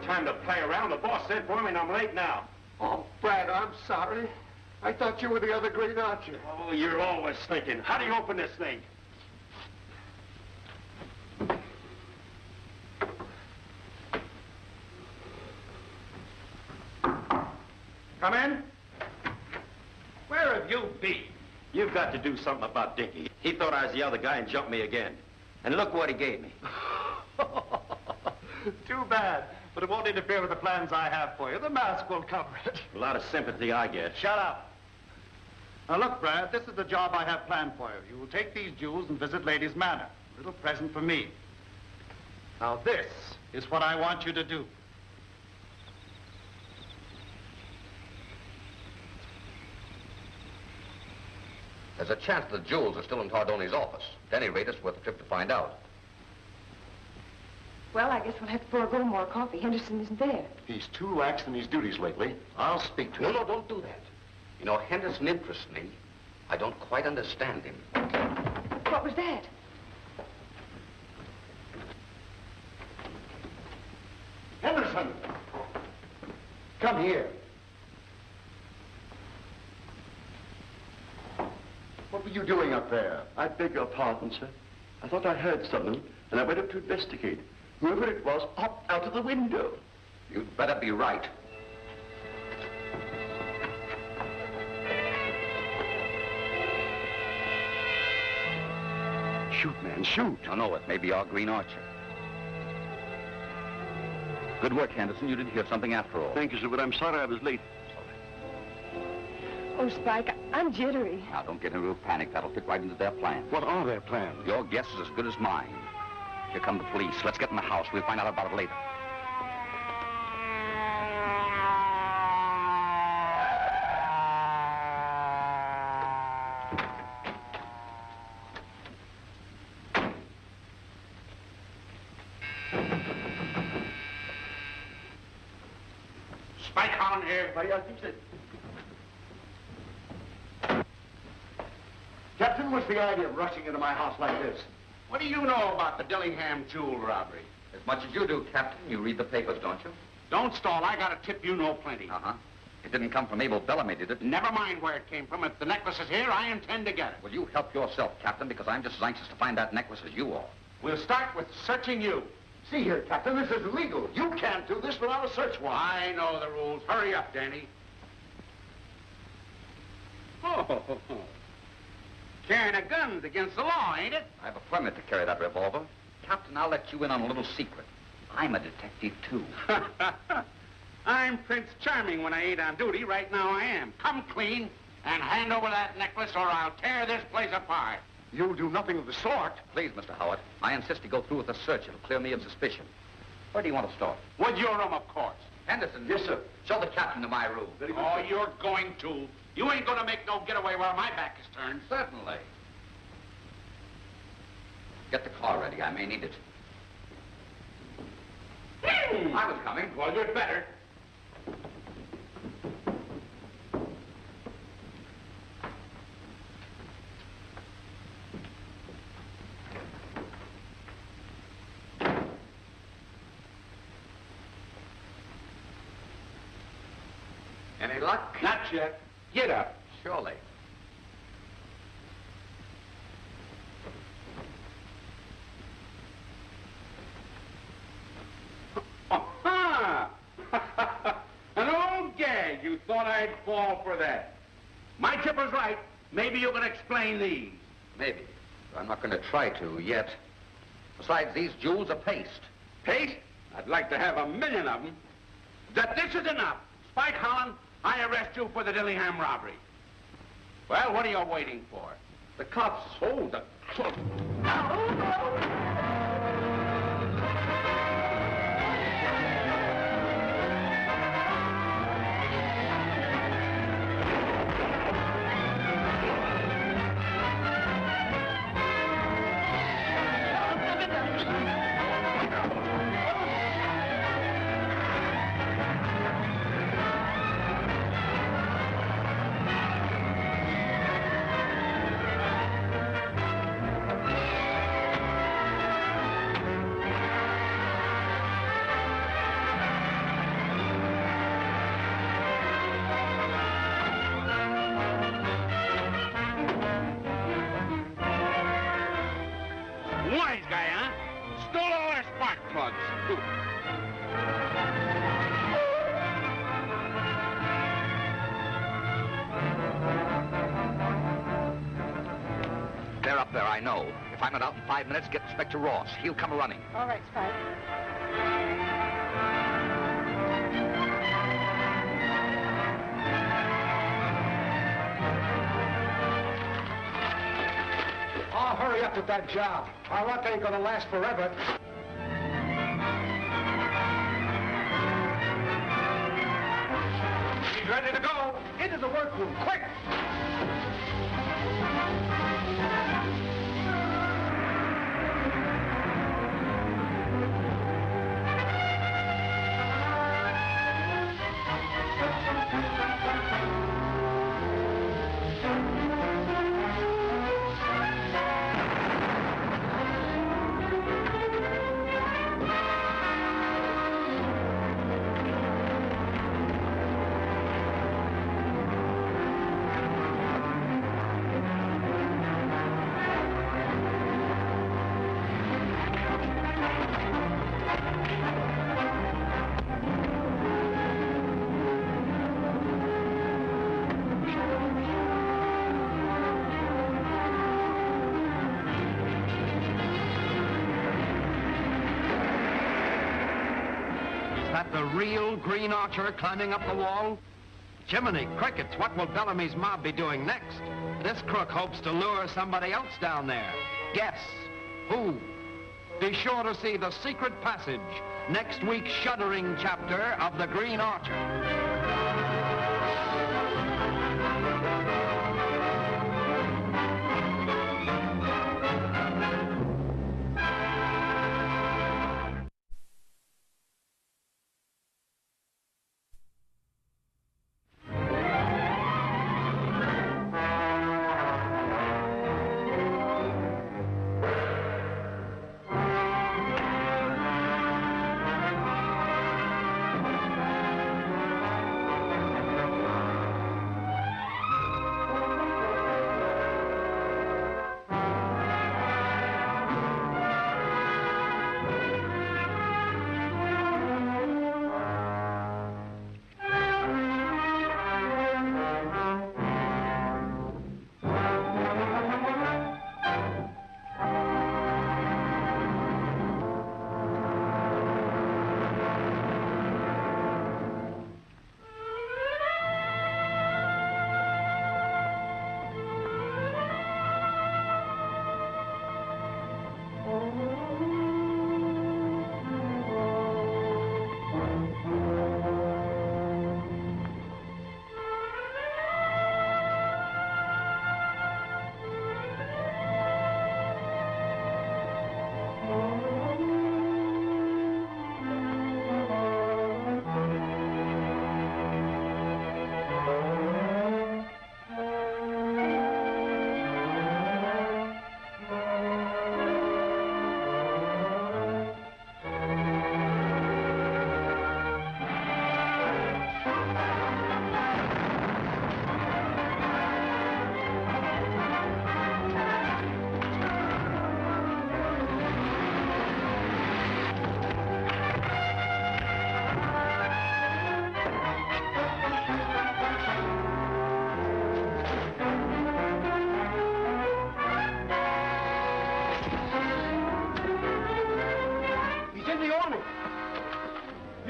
Time to play around. The boss sent for me and I'm late now. Oh, Brad, I'm sorry. I thought you were the other Green Archer. Oh, you're always thinking. How do you open this thing? Come in. Where have you been? You've got to do something about Dinky. He thought I was the other guy and jumped me again. And look what he gave me. Too bad. But it won't interfere with the plans I have for you. The mask will cover it. A lot of sympathy I get. Shut up. Now, look, Brad, this is the job I have planned for you. You will take these jewels and visit Ladies' Manor. A little present for me. Now, this is what I want you to do. There's a chance the jewels are still in Tardoni's office. At any rate, it's worth a trip to find out. Well, I guess we'll have to forego more coffee. Henderson isn't there. He's too lax in his duties lately. I'll speak to him. No, don't do that. You know, Henderson interests me. I don't quite understand him. What was that? Henderson! Come here. What were you doing up there? I beg your pardon, sir. I thought I heard something, and I went up to investigate. Whoever it was popped out of the window. You'd better be right. Shoot, man, shoot. No, it may be our Green Archer. Good work, Henderson. You did hear something after all. Thank you, sir, but I'm sorry I was late. Oh, Spike, I'm jittery. Now, don't get into a panic. That'll fit right into their plan. What are their plans? Your guess is as good as mine. Here come the police. Let's get in the house. We'll find out about it later. Spike Holland here. Captain, what's the idea of rushing into my house like this? What do you know about the Dillingham jewel robbery? As much as you do, Captain. You read the papers, don't you? Don't stall. I got a tip you know plenty. Uh-huh. It didn't come from Abel Bellamy, did it? Never mind where it came from. If the necklace is here, I intend to get it. Well, you help yourself, Captain, because I'm just as anxious to find that necklace as you are. We'll start with searching you. See here, Captain, this is illegal. You can't do this without a search warrant. I know the rules. Hurry up, Danny. Oh, carrying a gun's against the law, ain't it? I have a permit to carry that revolver. Captain, I'll let you in on a little secret. I'm a detective, too. I'm Prince Charming when I ain't on duty. Right now I am. Come clean and hand over that necklace or I'll tear this place apart. You'll do nothing of the sort. Please, Mr. Howard, I insist you go through with the search. It'll clear me of suspicion. Where do you want to start? With your room, of course. Henderson. Yes, sir. Show the captain to my room. Very good, Oh, sir. you're going to. You ain't going to make no getaway while my back is turned. Certainly. Get the car ready. I may need it. I was coming. Well, you'd better. Any luck? Not yet. Get up. Surely. An old gag. You thought I'd fall for that. My tip was right. Maybe you can explain these. Maybe. I'm not going to try to yet. Besides, these jewels are paste. Paste? I'd like to have 1,000,000 of them. That this is enough. Spike Holland, I arrest you for the Dillingham robbery. Well, what are you waiting for? The cops. Hold the... Wise guy, huh? Stole all our spark plugs. They're up there, I know. If I'm not out in 5 minutes, get Inspector Ross. He'll come running. All right, Spike. Oh, hurry up with that job. Our luck ain't gonna last forever. He's ready to go. Into the workroom, quick! The real Green Archer climbing up the wall? Jiminy crickets, what will Bellamy's mob be doing next? This crook hopes to lure somebody else down there. Guess who? Be sure to see The Secret Passage, next week's shuddering chapter of The Green Archer.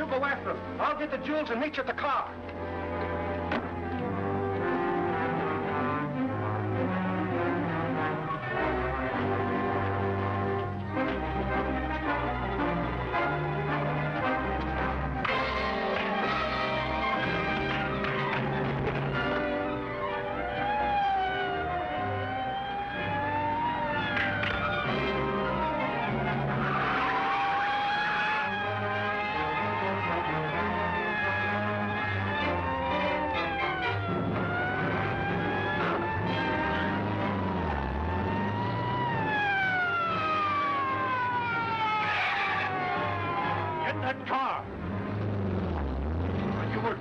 Go after him. I'll get the jewels and meet you at the car.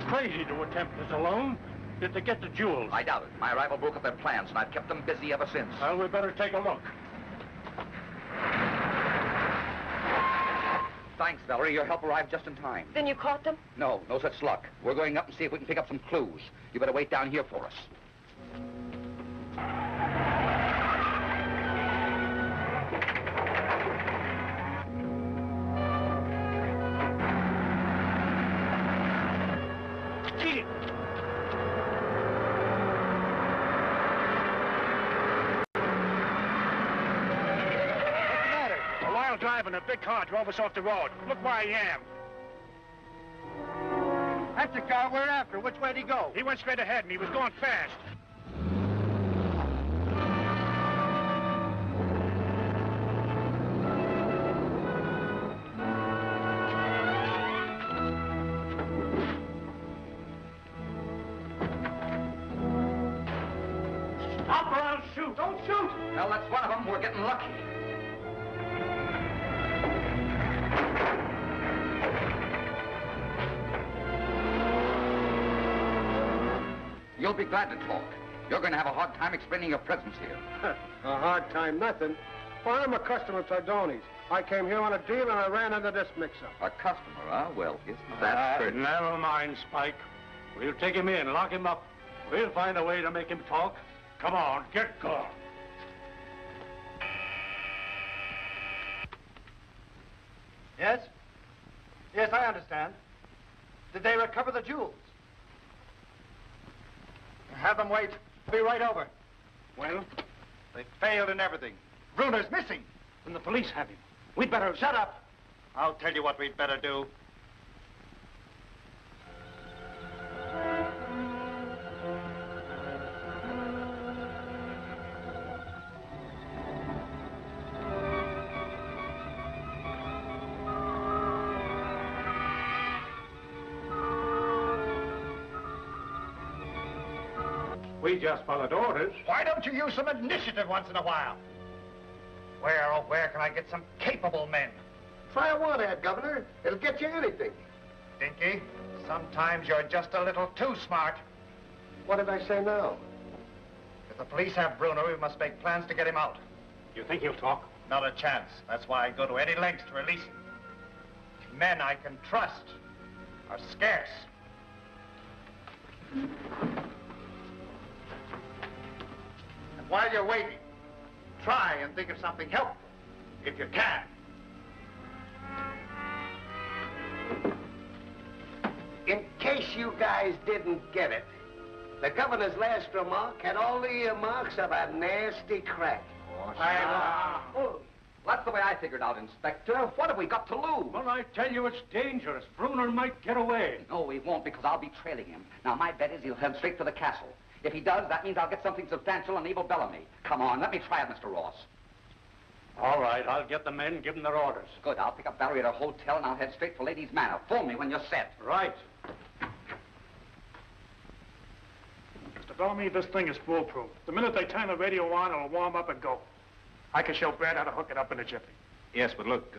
Crazy to attempt this alone. Did they get the jewels? I doubt it. My arrival broke up their plans, and I've kept them busy ever since. Well, we better take a look. Thanks, Valerie. Your help arrived just in time. Then you caught them? No such luck. We're going up and see if we can pick up some clues. You better wait down here for us. driving. A big car drove us off the road. Look where I am. That's the car we're after. Which way did he go? He went straight ahead, and he was going fast. Stop or I'll shoot. Don't shoot. Well, that's one of them. We're getting lucky. You'll be glad to talk. You're going to have a hard time explaining your presence here. A hard time, nothing. Well, I'm a customer of Tardoni's. I came here on a deal and I ran into this mix-up. A customer, huh? Well, isn't that certain? Never mind, Spike. We'll take him in, lock him up. We'll find a way to make him talk. Come on, get going. Yes? Yes, I understand. Did they recover the jewels? Have them wait. Be right over. Well? They failed in everything. Bruner's missing. Then the police have him. We'd better... Shut up. I'll tell you what we'd better do. We just followed orders. Why don't you use some initiative once in a while? Where, oh, where can I get some capable men? Try a one ad, Governor. It'll get you anything. Dinky, sometimes you're just a little too smart. What did I say now? If the police have Bruno, we must make plans to get him out. You think he'll talk? Not a chance. That's why I go to any lengths to release him. Men I can trust are scarce. And while you're waiting, try and think of something helpful, if you can. In case you guys didn't get it, the governor's last remark had all the earmarks of a nasty crack. That's the way I figured out, Inspector. What have we got to lose? Well, I tell you, it's dangerous. Bruner might get away. No, he won't, because I'll be trailing him. Now, my bet is he'll head straight for the castle. If he does, that means I'll get something substantial on evil Bellamy. Come on, let me try it, Mr. Ross. All right, I'll get the men, give them their orders. Good, I'll pick up Valerie at her hotel, and I'll head straight for Ladies' Manor. Phone me when you're set. Right. Mr. Bellamy, this thing is foolproof. The minute they turn the radio on, it'll warm up and go. I can show Brad how to hook it up in a jiffy. Yes, but look,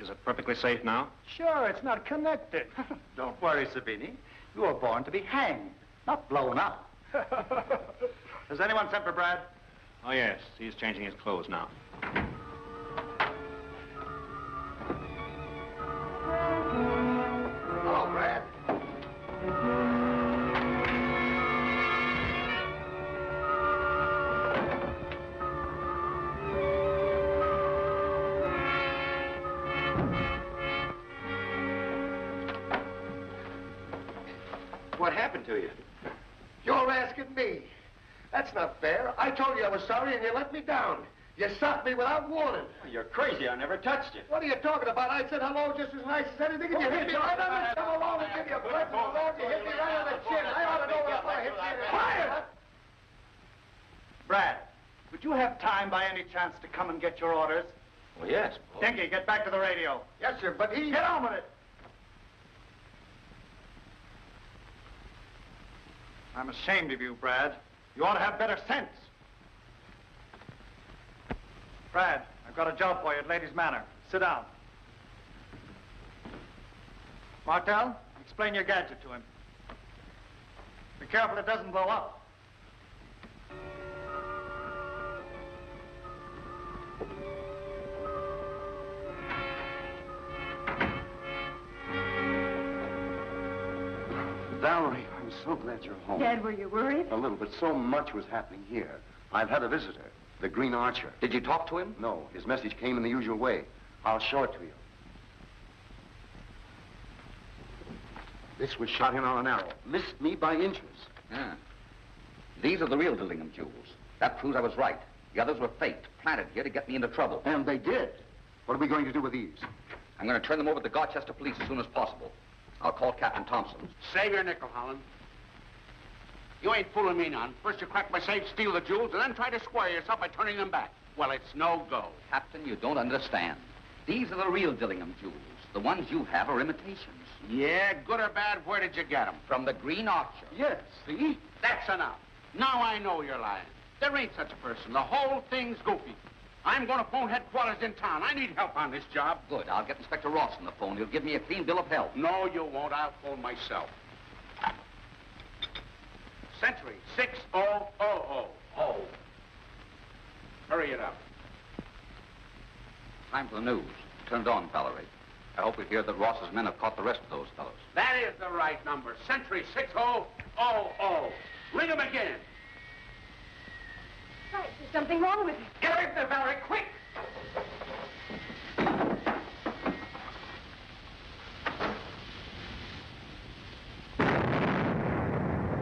is it perfectly safe now? Sure, it's not connected. Don't worry, Savini. You were born to be hanged, not blown up. Has anyone sent for Brad? Oh, yes. He's changing his clothes now. Hello, Brad. What happened to you? You're asking me. That's not fair. I told you I was sorry and you let me down. You stopped me without warning. You're crazy. I never touched you. What are you talking about? I said hello just as nice as anything, and you hit me right on the come along and give you a present. Lord, you hit me right on the chin. I ought to know what I hit you in the Quiet! Brad, would you have time by any chance to come and get your orders? Well, yes. Dinky, get back to the radio. Yes, sir, but he... Get on with it. I'm ashamed of you, Brad. You ought to have better sense. Brad, I've got a job for you at Ladies' Manor. Sit down. Martel, explain your gadget to him. Be careful it doesn't blow up. Valerie, I'm so glad you're home. Dad, were you worried? A little, but so much was happening here. I've had a visitor, the Green Archer. Did you talk to him? No, his message came in the usual way. I'll show it to you. This was shot in on an arrow. Missed me by inches. Yeah. These are the real Dillingham jewels. That proves I was right. The others were faked, planted here to get me into trouble. And they did. What are we going to do with these? I'm going to turn them over to the Gloucester police as soon as possible. I'll call Captain Thompson. Save your nickel, Holland. You ain't fooling me none. First you crack my safe, steal the jewels, and then try to square yourself by turning them back. Well, it's no go. Captain, you don't understand. These are the real Dillingham jewels. The ones you have are imitations. Yeah, good or bad, where did you get them? From the Green Archer. Yes, see? That's enough. Now I know you're lying. There ain't such a person. The whole thing's goofy. I'm going to phone headquarters in town. I need help on this job. Good. I'll get Inspector Ross on the phone. He'll give me a clean bill of health. No, you won't. I'll phone myself. Century 6000. Oh. Hurry it up. Time for the news. Turn it on, Valerie. I hope we hear that Ross's men have caught the rest of those fellows. That is the right number. Century 6000. Ring them again. Right, there's something wrong with it. Get away from there, Valerie, quick!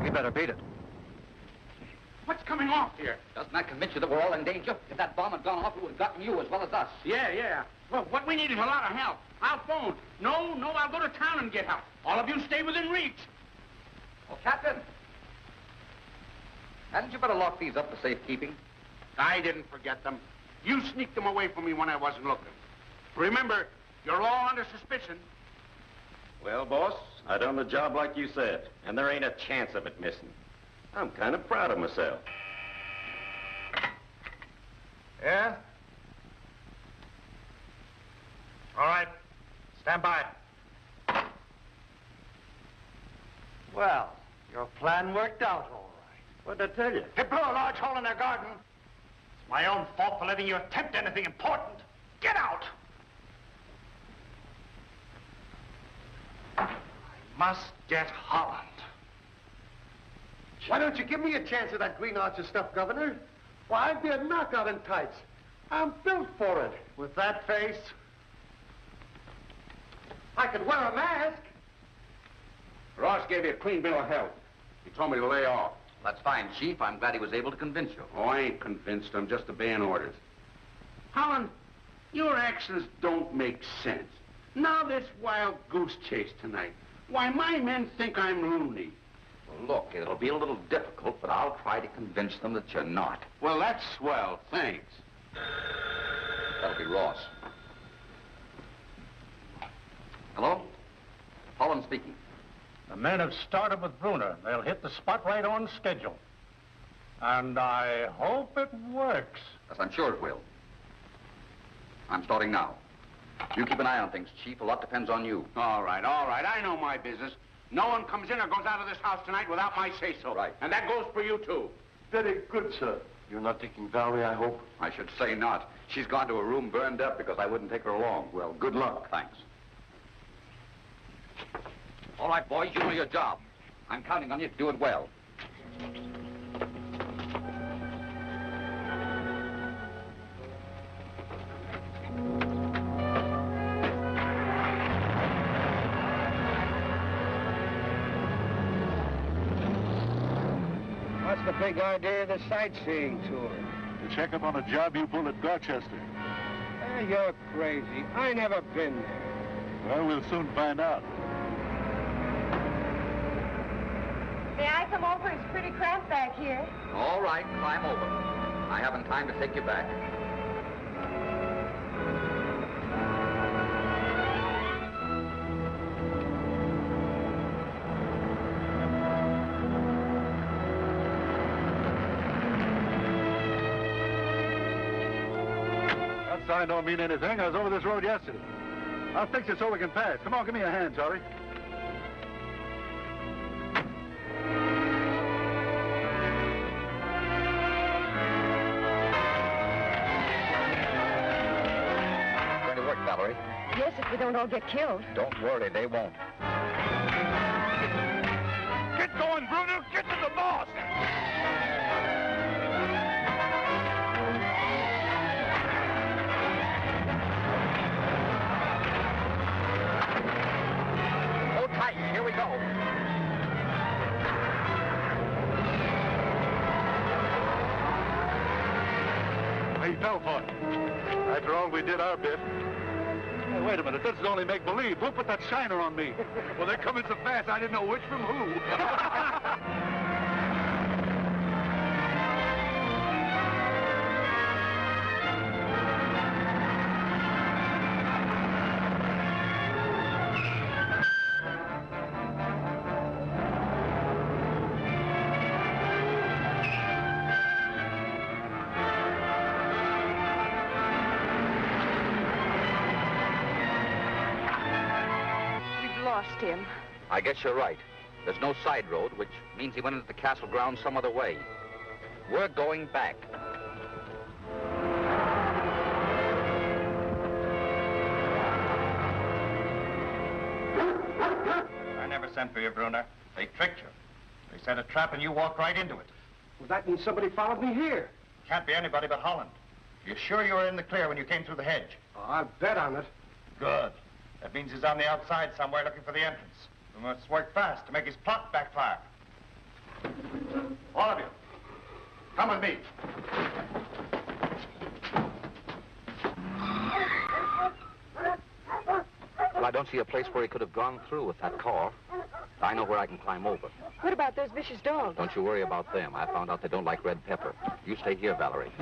We better beat it. What's coming off here? Doesn't that convince you that we're all in danger? If that bomb had gone off, it would have gotten you as well as us. Yeah. Well, what we need is a lot of help. I'll phone. No, I'll go to town and get help. All of you stay within reach. Oh, Captain. Hadn't you better lock these up for safekeeping? I didn't forget them. You sneaked them away from me when I wasn't looking. Remember, you're all under suspicion. Well, boss, I done the job like you said, and there ain't a chance of it missing. I'm kind of proud of myself. Yeah? All right. Stand by. Well, your plan worked out all right. What'd I tell you? It blew a large hole in their garden. It's my own fault for letting you attempt anything important. Get out! I must get Holland. Why don't you give me a chance at that Green Archer stuff, Governor? Why, I'd be a knockout in tights. I'm built for it. With that face, I could wear a mask. Ross gave you a clean bill of health. He told me to lay off. That's fine, Chief. I'm glad he was able to convince you. Oh, I ain't convinced. I'm just obeying orders. Holland, your actions don't make sense. Now this wild goose chase tonight. Why, my men think I'm loony. Well, look, it'll be a little difficult, but I'll try to convince them that you're not. Well, that's swell. Thanks. That'll be Ross. Hello? Holland speaking. the men have started with Bruner. They'll hit the spot right on schedule. And I hope it works. Yes, I'm sure it will. I'm starting now. You keep an eye on things, Chief. A lot depends on you. All right. I know my business. No one comes in or goes out of this house tonight without my say-so. Right. And that goes for you, too. Very good, sir. You're not taking Valerie, I hope? I should say not. She's gone to a room burned up because I wouldn't take her along. Well, good luck. Thanks. All right, boys, you know your job. I'm counting on you to do it well. What's the big idea of the sightseeing tour? To check up on a job you pulled at Gloucester. You're crazy. I never been there. Well, we'll soon find out. May I come over? It's pretty cramped back here. All right, climb over. I haven't time to take you back. That sign don't mean anything. I was over this road yesterday. I'll fix it so we can pass. Come on, give me a hand, Jory. Going to work, Valerie. Yes, if we don't all get killed. Don't worry, they won't. Get going, Bruno! Get to the boss! Hold tight. Here we go. He fell for it. After all, we did our bit. wait a minute. This is only make-believe. Who put that shiner on me? Well, they're coming so fast, I didn't know which from who. Him. I guess you're right. There's no side road, which means he went into the castle grounds some other way. We're going back. I never sent for you, Brunner. They tricked you. They set a trap and you walked right into it. Well, that means somebody followed me here. Can't be anybody but Holland. You sure you were in the clear when you came through the hedge? Oh, I'll bet on it. Good. That means he's on the outside somewhere looking for the entrance. We must work fast to make his plot backfire. All of you, come with me. Well, I don't see a place where he could have gone through with that car. I know where I can climb over. What about those vicious dogs? Don't you worry about them. I found out they don't like red pepper. You stay here, Valerie.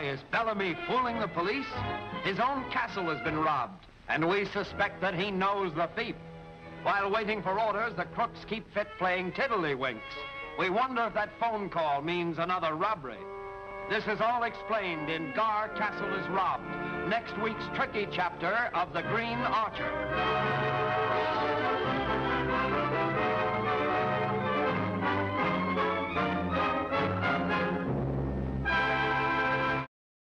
Is Bellamy fooling the police? His own castle has been robbed, and we suspect that he knows the thief. While waiting for orders, the crooks keep fit playing tiddlywinks. We wonder if that phone call means another robbery. This is all explained in Gar Castle is Robbed, next week's tricky chapter of The Green Archer.